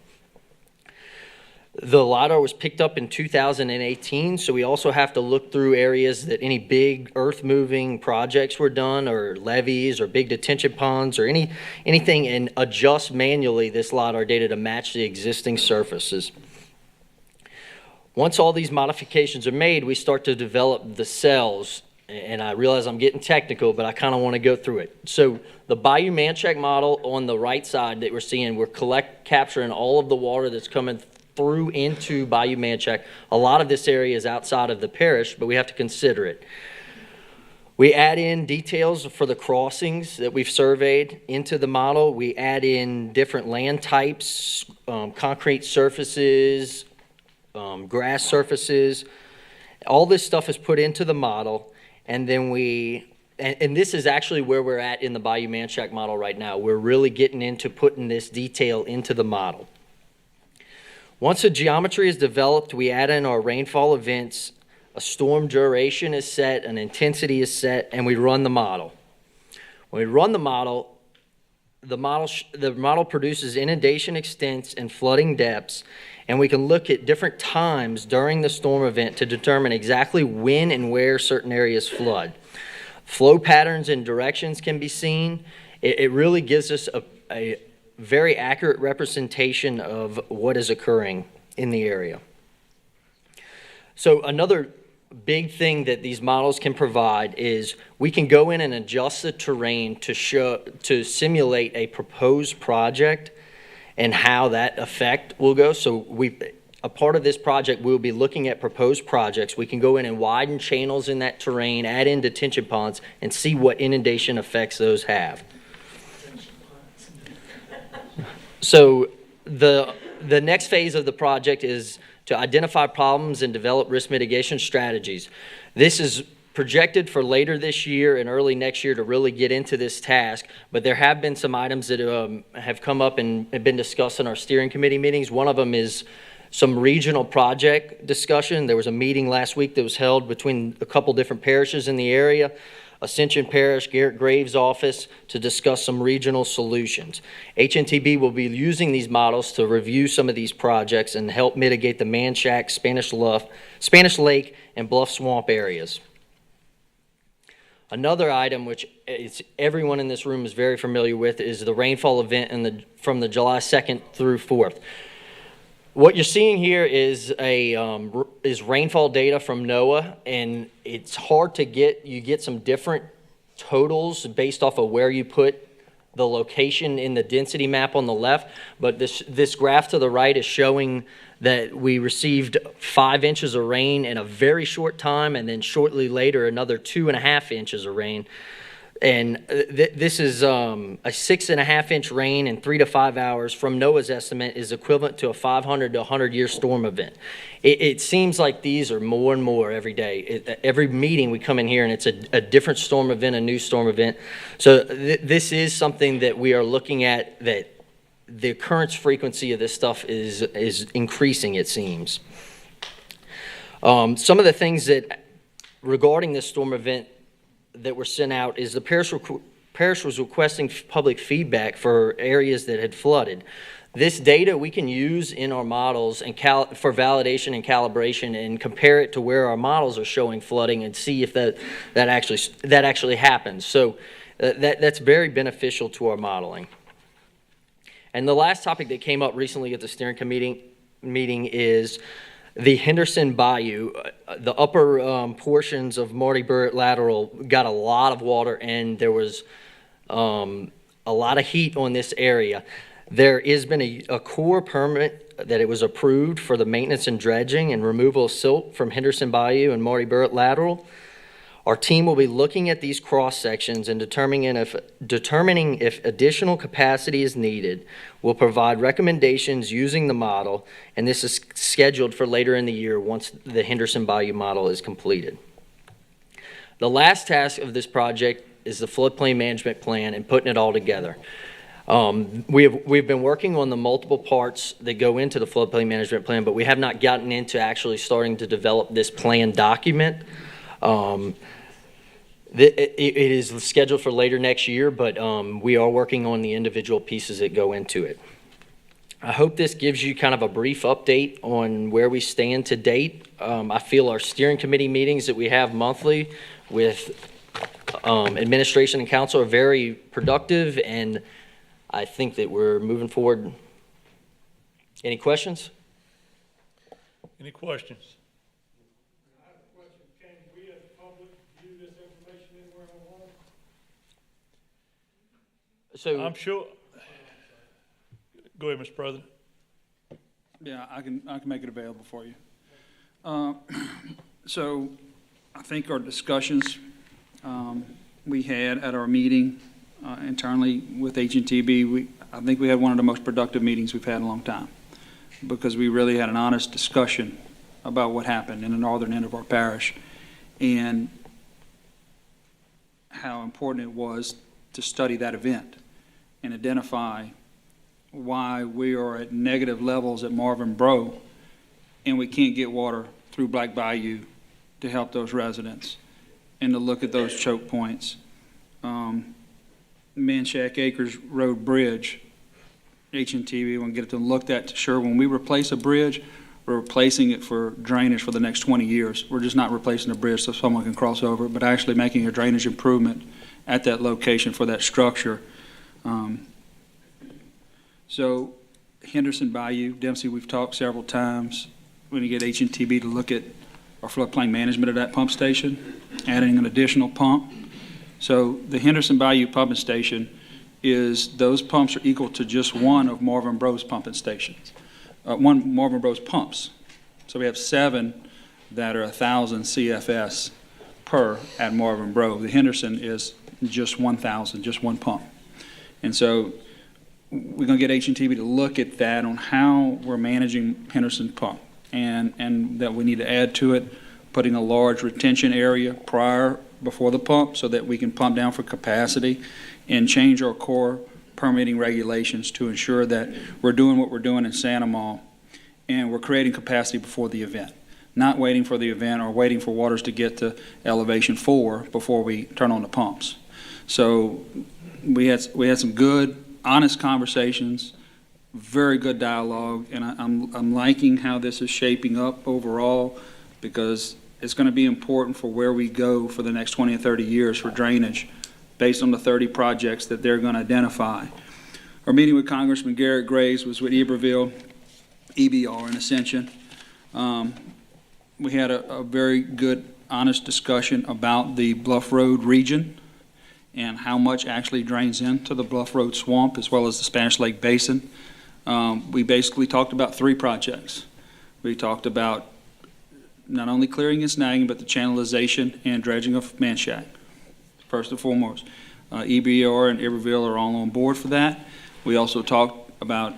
The LiDAR was picked up in 2018, so we also have to look through areas that any big earth-moving projects were done, or levees, or big detention ponds, or anything, and adjust manually this LiDAR data to match the existing surfaces. Once all these modifications are made, we start to develop the cells. And I realize I'm getting technical, but I kind of want to go through it. So the Bayou Manchac model on the right side that we're seeing, we're capturing all of the water that's coming through into Bayou Manchac. A lot of this area is outside of the parish, but we have to consider it. We add in details for the crossings that we've surveyed into the model. We add in different land types, concrete surfaces, grass surfaces. All this stuff is put into the model. And then and this is actually where we're at in the Bayou Manchac model right now. We're really getting into putting this detail into the model. Once the geometry is developed, we add in our rainfall events, a storm duration is set, an intensity is set, and we run the model. When we run the model produces inundation extents and flooding depths, and we can look at different times during the storm event to determine exactly when and where certain areas flood. Flow patterns and directions can be seen. It really gives us a very accurate representation of what is occurring in the area. So another big thing that these models can provide is we can go in and adjust the terrain to simulate a proposed project and how that effect will go. So a part of this project, we'll be looking at proposed projects. We can go in and widen channels in that terrain, add in detention ponds, and see what inundation effects those have. So the next phase of the project is to identify problems and develop risk mitigation strategies. This is projected for later this year and early next year to really get into this task, but there have been some items that have come up and have been discussed in our steering committee meetings. One of them is some regional project discussion. There was a meeting last week that was held between a couple different parishes in the area, Ascension Parish, Garrett Graves' office, to discuss some regional solutions. HNTB will be using these models to review some of these projects and help mitigate the Man Shack, Spanish Lake, and Bluff Swamp areas. Another item which everyone in this room is very familiar with is the rainfall event from the July 2nd through 4th. What you're seeing here is rainfall data from NOAA, and it's hard to get. You get some different totals based off of where you put the location in the density map on the left, but this graph to the right is showing that we received 5 inches of rain in a very short time, and then shortly later another 2.5 inches of rain. And this is a 6.5 inch rain in 3 to 5 hours from NOAA's estimate is equivalent to a 500 to 100 year storm event. It seems like these are more and more every day. Every meeting we come in here and it's a different storm event, a new storm event. So this is something that we are looking at, that the occurrence frequency of this stuff is increasing, it seems. Some of the things that regarding this storm event that were sent out is the parish was requesting public feedback for areas that had flooded. This data we can use in our models and for validation and calibration, and compare it to where our models are showing flooding and see if that actually happens. So that's very beneficial to our modeling. And the last topic that came up recently at the steering committee meeting is the Henderson Bayou. The upper portions of Marty Burritt Lateral got a lot of water, and there was a lot of heat on this area. There has been a Corps permit that it was approved for the maintenance and dredging and removal of silt from Henderson Bayou and Marty Burritt Lateral. Our team will be looking at these cross sections and determining if additional capacity is needed. We'll provide recommendations using the model, and this is scheduled for later in the year once the Henderson Bayou model is completed. The last task of this project is the floodplain management plan and putting it all together. We've been working on the multiple parts that go into the floodplain management plan, but we have not gotten into actually starting to develop this plan document. It is scheduled for later next year, but we are working on the individual pieces that go into it. I hope this gives you kind of a brief update on where we stand to date. I feel our steering committee meetings that we have monthly with administration and council are very productive, and I think that we're moving forward. Any questions? Any questions? So I'm sure. Go ahead, Mr. President. Yeah, I can make it available for you. So I think our discussions we had at our meeting internally with HNTB, I think we had one of the most productive meetings we've had in a long time, because we really had an honest discussion about what happened in the northern end of our parish and how important it was to study that event and identify why we are at negative levels at Marvin Bro and we can't get water through Black Bayou to help those residents, and to look at those choke points. Manchac Acres Road Bridge, HNTV, want to get it to looked at to sure when we replace a bridge, we're replacing it for drainage for the next 20 years. We're just not replacing a bridge so someone can cross over, but actually making a drainage improvement at that location for that structure. So Henderson Bayou, Dempsey, we've talked several times. We're going to get HNTB to look at or floodplain management of that pump station, adding an additional pump. So the Henderson Bayou pumping station those pumps are equal to just one of Marvin Bros pumping stations, one Marvin Bros pumps. So we have 7 that are 1,000 CFS per at Marvin Bro. The Henderson is just 1,000, just one pump. And so we're going to get H&TB to look at that on how we're managing Henderson pump, and that we need to add to it, putting a large retention area before the pump so that we can pump down for capacity and change our core permitting regulations to ensure that we're doing what we're doing in Santa Maria and we're creating capacity before the event, not waiting for the event or waiting for waters to get to elevation 4 before we turn on the pumps. So we had some good, honest conversations, very good dialogue, and I'm liking how this is shaping up overall, because it's going to be important for where we go for the next 20 and 30 years for drainage based on the 30 projects that they're going to identify. Our meeting with Congressman Garrett Graves was with Iberville, EBR, and Ascension. We had a very good, honest discussion about the Bluff Road region and how much actually drains into the Bluff Road swamp as well as the Spanish Lake Basin. We basically talked about 3 projects. We talked about not only clearing and snagging, but the channelization and dredging of Manchac, first and foremost. EBR and Iberville are all on board for that. We also talked about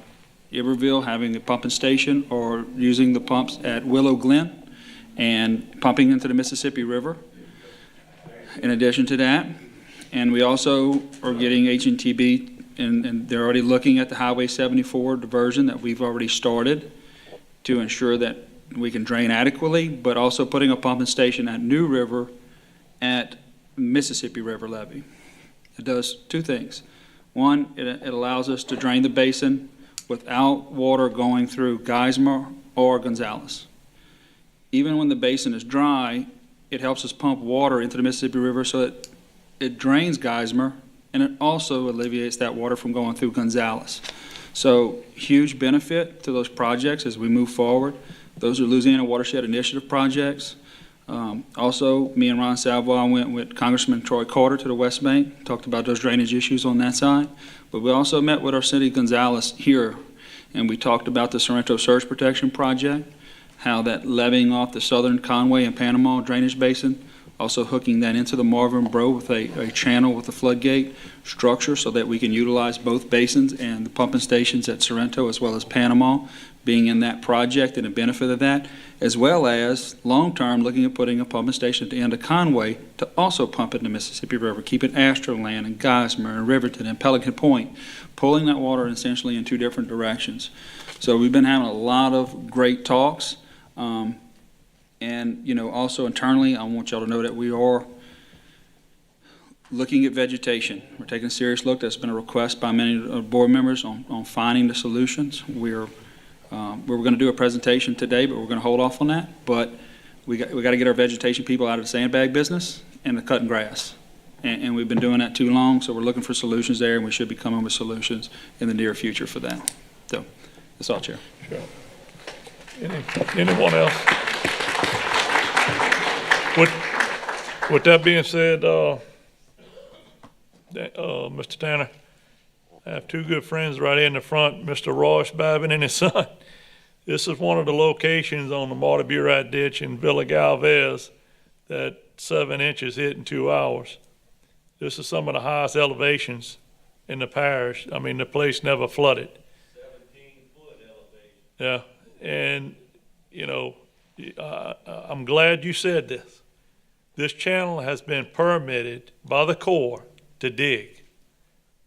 Iberville having a pumping station or using the pumps at Willow Glen and pumping into the Mississippi River in addition to that. And we also are getting H&TB, and they're already looking at the Highway 74 diversion that we've already started to ensure that we can drain adequately, but also putting a pumping station at New River at Mississippi River levee. It does 2 things. One, it allows us to drain the basin without water going through Geismar or Gonzales. Even when the basin is dry, it helps us pump water into the Mississippi River so that it drains Geismar, and it also alleviates that water from going through Gonzales. So huge benefit to those projects as we move forward. Those are Louisiana Watershed Initiative projects. Also, me and Ron Savoy went with Congressman Troy Carter to the West Bank, talked about those drainage issues on that side. But we also met with our city Gonzales here, and we talked about the Sorrento Surge Protection Project, how that levying off the southern Conway and Panama drainage basin, also hooking that into the Marvin Bro with a channel with a floodgate structure so that we can utilize both basins and the pumping stations at Sorrento as well as Panama being in that project and the benefit of that, as well as long-term looking at putting a pumping station at the end of Conway to also pump in the Mississippi River, keeping Astroland and Geismar and Riverton and Pelican Point, pulling that water essentially in 2 different directions. So we've been having a lot of great talks. And, also internally, I want y'all to know that we are looking at vegetation. We're taking a serious look. That's been a request by many of the board members on finding the solutions. We were going to do a presentation today, but we're going to hold off on that. But we got to get our vegetation people out of the sandbag business and the cutting grass. And we've been doing that too long, so we're looking for solutions there, and we should be coming with solutions in the near future for that. So that's all, Chair. Sure. Anyone else? With that being said, Mr. Tanner, I have 2 good friends right here in the front, Mr. Royce Babin and his son. This is one of the locations on the Marty Burite ditch in Villa Galvez that 7 inches hit in 2 hours. This is some of the highest elevations in the parish. I mean, the place never flooded. 17-foot elevation. Yeah, and, I'm glad you said this. This channel has been permitted by the Corps to dig.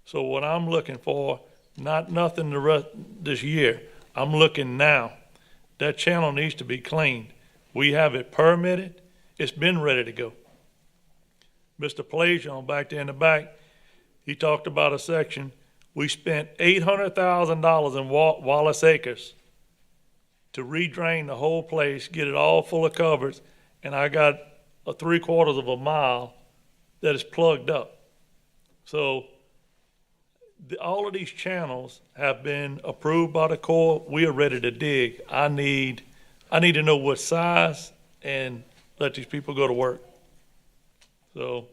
So what I'm looking for, not nothing the rest this year, I'm looking now. That channel needs to be cleaned. We have it permitted. It's been ready to go. Mr. Pleisses on back there in the back, he talked about a section. We spent $800,000 in Wallace Acres to redrain the whole place, get it all full of covers, and I got a 3/4 of a mile that is plugged up. So all of these channels have been approved by the Corps. We are ready to dig. I need to know what size and let these people go to work. So,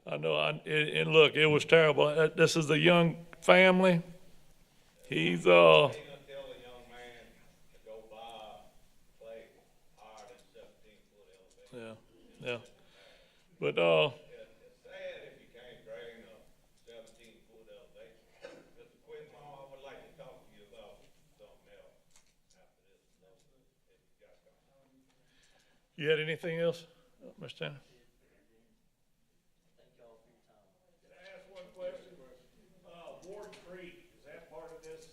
I know, and look, it was terrible. This is a young family. He's, yeah, yeah. But, you had anything else, Mr. Tanner? Ward Creek, is that part of this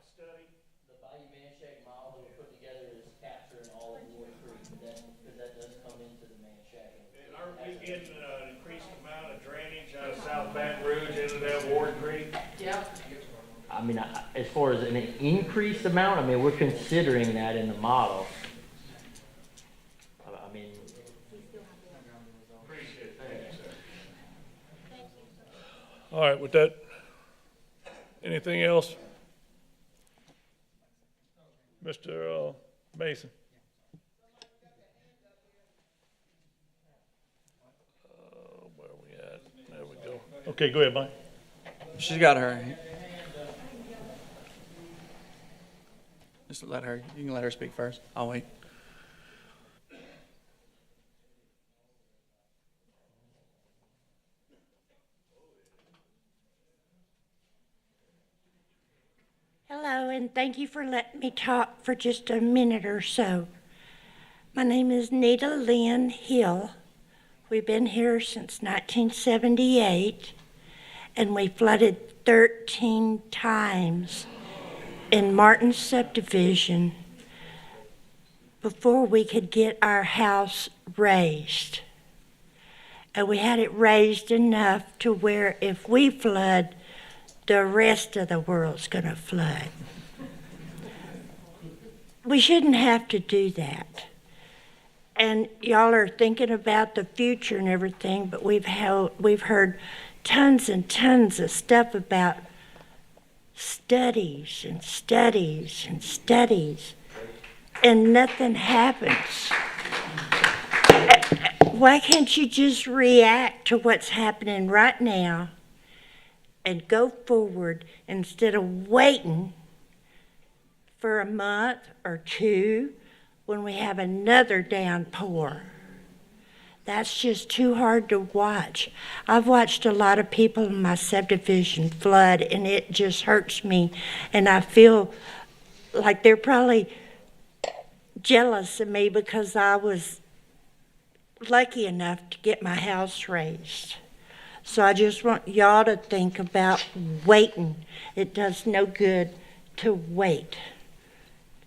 study? The Bayou Manchac model that we put together is capturing all of Ward Creek, because that does come into the Manchac. And are we getting an increased amount of drainage out of South Baton Rouge into that Ward Creek? Yep. I mean, as far as an increased amount, I mean, we're considering that in the model. I mean. Appreciate it. Thank you, sir. All right, with that, anything else? Mr. Mason? Where are we at? There we go. Okay, go ahead, Mike. She's got her. Just let her, you can let her speak first. I'll wait. Hello, and thank you for letting me talk for just a minute or so. My name is Nita Lynn Hill. We've been here since 1978, and we flooded 13 times in Martin's subdivision before we could get our house raised. And we had it raised enough to where if we flood, the rest of the world's going to flood. We shouldn't have to do that. And y'all are thinking about the future and everything, but we've heard tons and tons of stuff about studies and studies and studies, and nothing happens. Why can't you just react to what's happening right now and go forward instead of waiting for a month or two when we have another downpour? That's just too hard to watch. I've watched a lot of people in my subdivision flood, and it just hurts me. And I feel like they're probably jealous of me because I was lucky enough to get my house raised. So I just want y'all to think about waiting. It does no good to wait.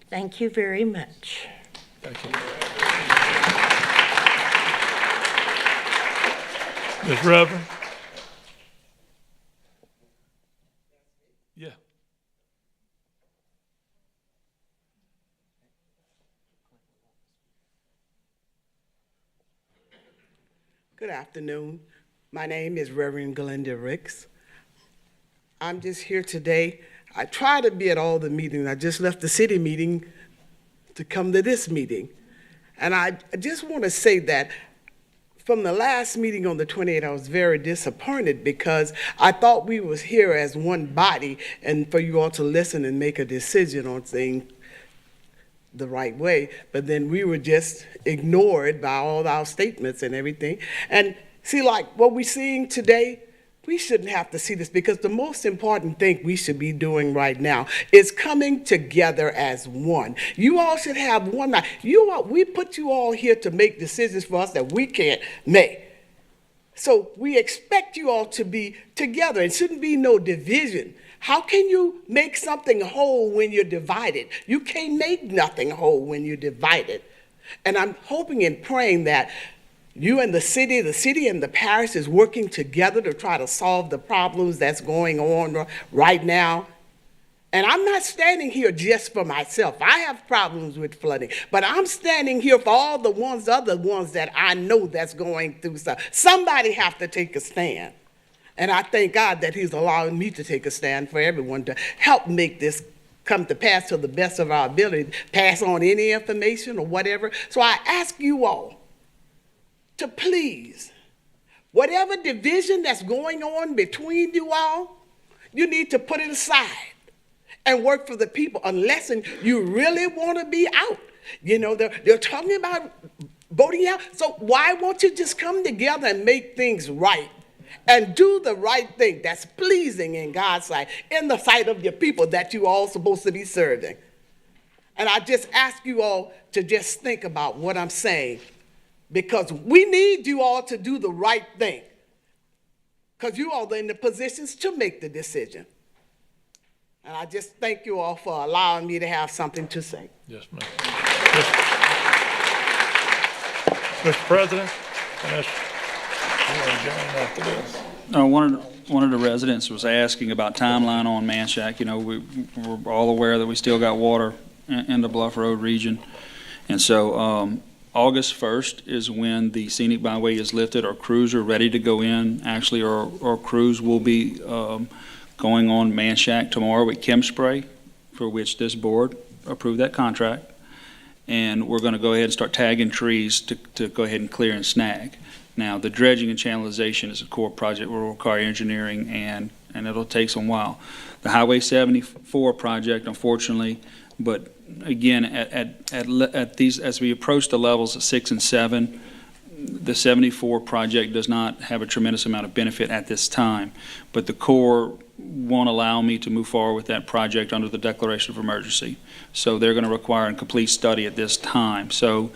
Thank you very much. Thank you. Ms. Reverend? Yeah. Good afternoon. My name is Reverend Glenda Ricks. I'm just here today. I try to be at all the meetings. I just left the city meeting to come to this meeting. And I just want to say that from the last meeting on the 28th, I was very disappointed because I thought we was here as one body and for you all to listen and make a decision on things the right way. But then we were just ignored by all our statements and everything. And see, like what we're seeing today, we shouldn't have to see this because the most important thing we should be doing right now is coming together as one. You all should have one night. We put you all here to make decisions for us that we can't make. So we expect you all to be together. It shouldn't be no division. How can you make something whole when you're divided? You can't make nothing whole when you're divided. And I'm hoping and praying that you and the city and the parish is working together to try to solve the problems that's going on right now. And I'm not standing here just for myself. I have problems with flooding, but I'm standing here for all the other ones that I know that's going through stuff. Somebody have to take a stand. And I thank God that he's allowing me to take a stand for everyone to help make this come to pass to the best of our ability, pass on any information or whatever. So I ask you all to please, whatever division that's going on between you all, you need to put it aside and work for the people, unless you really want to be out. You know, they're talking about voting out. So why won't you just come together and make things right and do the right thing that's pleasing in God's sight, in the sight of your people that you all supposed to be serving? And I just ask you all to just think about what I'm saying, because we need you all to do the right thing, because you all are in the positions to make the decision. And I just thank you all for allowing me to have something to say. Yes, ma'am. Mr. President, after this. One of the residents was asking about timeline on Manchac. You know, we're all aware that we still got water in the Bluff Road region. And so August 1st is when the scenic byway is lifted. Our crews are ready to go in. Actually, our crews will be going on Manchac tomorrow with chem spray, for which this board approved that contract. And we're going to go ahead and start tagging trees to go ahead and clear and snag. Now, the dredging and channelization is a core project, will require engineering, and it'll take some while. The Highway 74 project, unfortunately, but again, at these, as we approach the levels of 6 and 7, the 74 project does not have a tremendous amount of benefit at this time, but the Corps won't allow me to move forward with that project under the declaration of emergency. So they're going to require a complete study at this time. So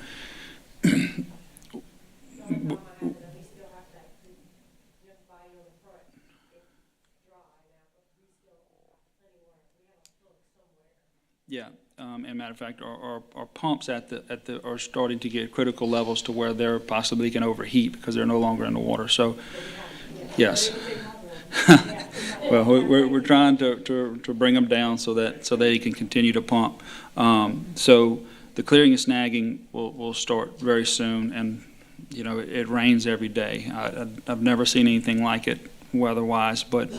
yeah, and matter of fact, our pumps are starting to get critical levels to where they're possibly can overheat because they're no longer in the water. So, yes. Well, we're trying to bring them down so they can continue to pump. So the clearing and snagging will start very soon, and you know it rains every day. I've never seen anything like it weather-wise, but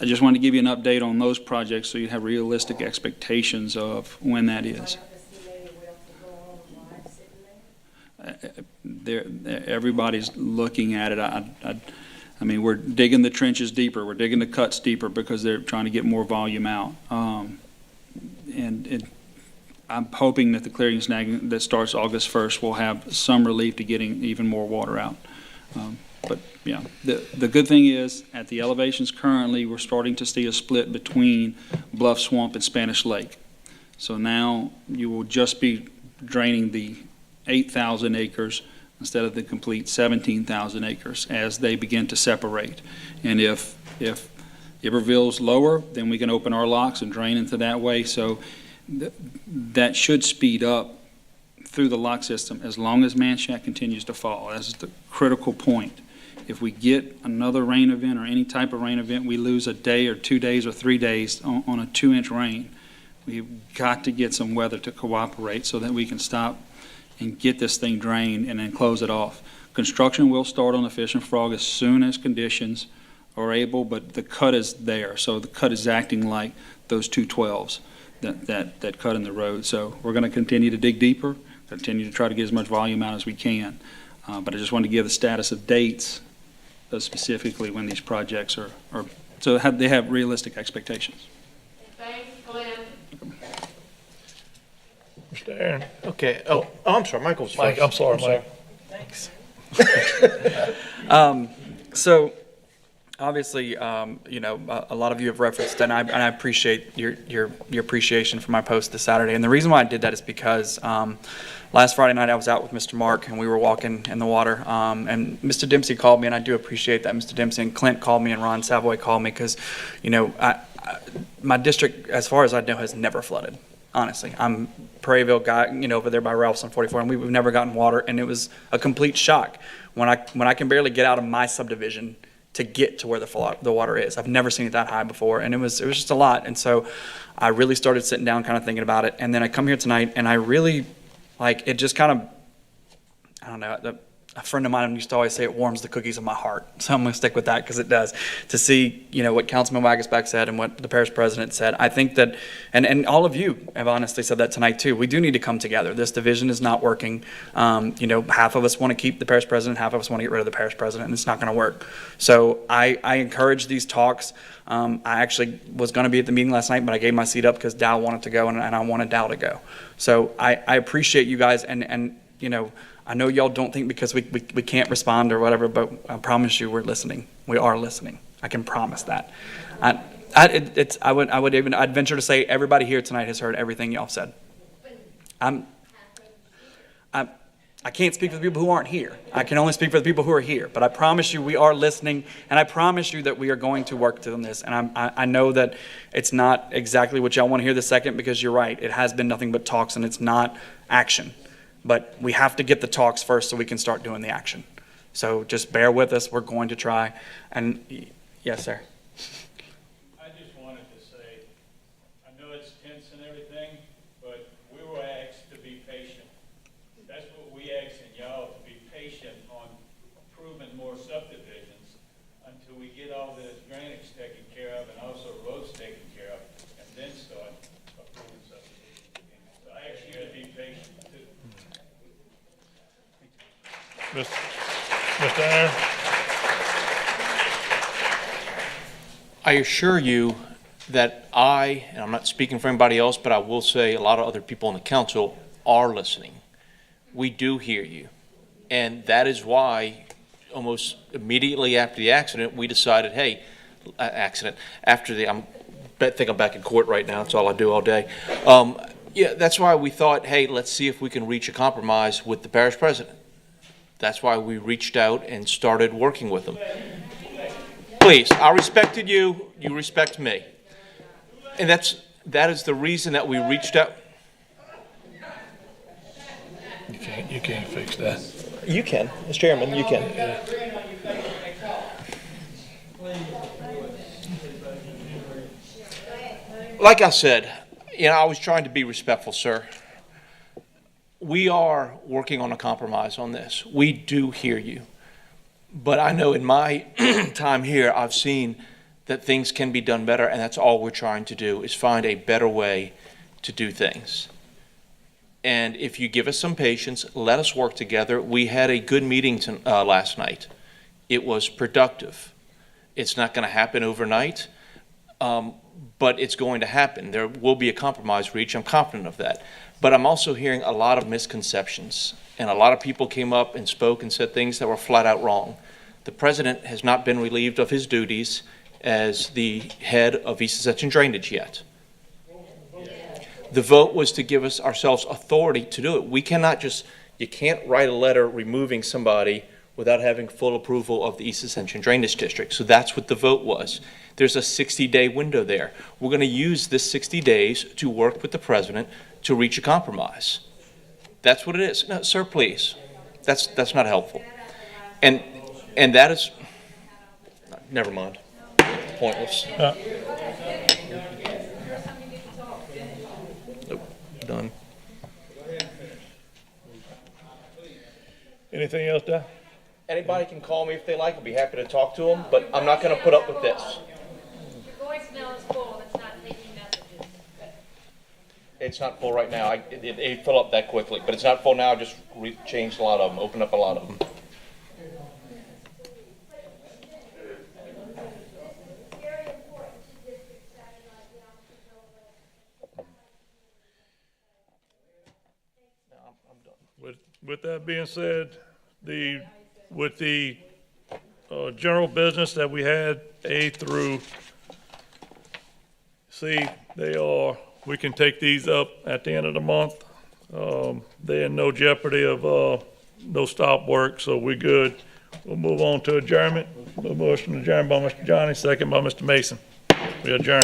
I just wanted to give you an update on those projects so you have realistic expectations of when that is. Everybody's looking at it. I mean, we're digging the trenches deeper. We're digging the cuts deeper because they're trying to get more volume out. And I'm hoping that the clearing and snagging that starts August 1st will have some relief to getting even more water out. But yeah, the good thing is at the elevations currently, we're starting to see a split between Bluff Swamp and Spanish Lake. So now you will just be draining the 8,000 acres instead of the complete 17,000 acres as they begin to separate. And if Iberville's lower, then we can open our locks and drain into that way. So that should speed up through the lock system as long as Manchac continues to fall. That's the critical point. If we get another rain event or any type of rain event, we lose a day or 2 days or 3 days on a 2-inch rain. We've got to get some weather to cooperate so that we can stop and get this thing drained and then close it off. Construction will start on the Fish and Frog as soon as conditions are able, but the cut is there. So the cut is acting like those 212s that cut in the road. So we're going to continue to dig deeper, continue to try to get as much volume out as we can. But I just wanted to give the status of dates specifically when these projects are so they have realistic expectations. Thanks, Glenn. Mr. Aaron. Okay. Oh, I'm sorry. Michael's Mike, first. I'm sorry, Mike. Thanks. So obviously, you know, a lot of you have referenced, and I appreciate your appreciation for my post this Saturday. And the reason why I did that is because last Friday night I was out with Mr. Mark and we were walking in the water. And Mr. Dempsey called me, and I do appreciate that. Mr. Dempsey and Clint called me, and Ron Savoy called me because, you know, my district, as far as I know, has never flooded. Honestly, I'm Prairieville guy, you know, over there by Ralph's on 44, and we've never gotten water, and it was a complete shock when I can barely get out of my subdivision to get to where the water is. I've never seen it that high before, and it was just a lot. And so I really started sitting down, kind of thinking about it, and then I come here tonight, and I really, like, it just kind of, I don't know, a friend of mine used to always say it warms the cookies in my heart. So I'm going to stick with that because it does. To see, what Councilman Wagasback said and what the parish president said, I think that, and all of you have honestly said that tonight too, we do need to come together. This division is not working. Half of us want to keep the parish president, half of us want to get rid of the parish president, and it's not going to work. So I encourage these talks. I actually was going to be at the meeting last night, but I gave my seat up because Dow wanted to go and I wanted Dow to go. So I appreciate you guys and I know y'all don't think because we can't respond or whatever, but I promise you we're listening. We are listening. I can promise that. I'd venture to say everybody here tonight has heard everything y'all said. I can't speak for the people who aren't here. I can only speak for the people who are here. But I promise you we are listening, and I promise you that we are going to work on this. And I know that it's not exactly what y'all want to hear this second because you're right. It has been nothing but talks, and it's not action. But we have to get the talks first so we can start doing the action. So just bear with us. We're going to try. And yes, sir. I just wanted to say, I know it's tense and everything, but we were asked to be patient. That's what we asked in y'all, to be patient on approving more subdivisions until we get all this drainage taken care of and also roads taken care of, and then start approving subdivisions again. So I ask you to be patient too. Mr. Aaron? I assure you that and I'm not speaking for anybody else, but I will say a lot of other people on the council are listening. We do hear you. And that is why almost immediately after the accident, we decided, hey, I think I'm back in court right now. That's all I do all day. That's why we thought, hey, let's see if we can reach a compromise with the parish president. That's why we reached out and started working with them. Please, I respected you, you respect me. And that is the reason that we reached out. You can't fix that. You can, as chairman, you can. Like I said, I was trying to be respectful, sir. We are working on a compromise on this. We do hear you. But I know in my time here, I've seen that things can be done better, and that's all we're trying to do is find a better way to do things. And if you give us some patience, let us work together. We had a good meeting last night. It was productive. It's not going to happen overnight, but it's going to happen. There will be a compromise reached. I'm confident of that. But I'm also hearing a lot of misconceptions, and a lot of people came up and spoke and said things that were flat out wrong. The president has not been relieved of his duties as the head of East Ascension Drainage yet. The vote was to give ourselves authority to do it. We cannot you can't write a letter removing somebody without having full approval of the East Ascension Drainage District. So that's what the vote was. There's a 60-day window there. We're going to use this 60 days to work with the president to reach a compromise. That's what it is. No, sir, please. That's not helpful. And that is, never mind. Pointless. Nope. Done. Anything else, Doc? Anybody can call me if they like. I'll be happy to talk to them, but I'm not going to put up with this. Your voicemail is full. It's not taking messages. It's not full right now. It filled up that quickly, but it's not full now. I just changed a lot of them, opened up a lot of them. With that being said, with the general business that we had, A through C, we can take these up at the end of the month. They're in no jeopardy of no stop work, so we're good. We'll move on to adjournment. Motion adjourned by Mr. Johnny, second by Mr. Mason. We adjourn.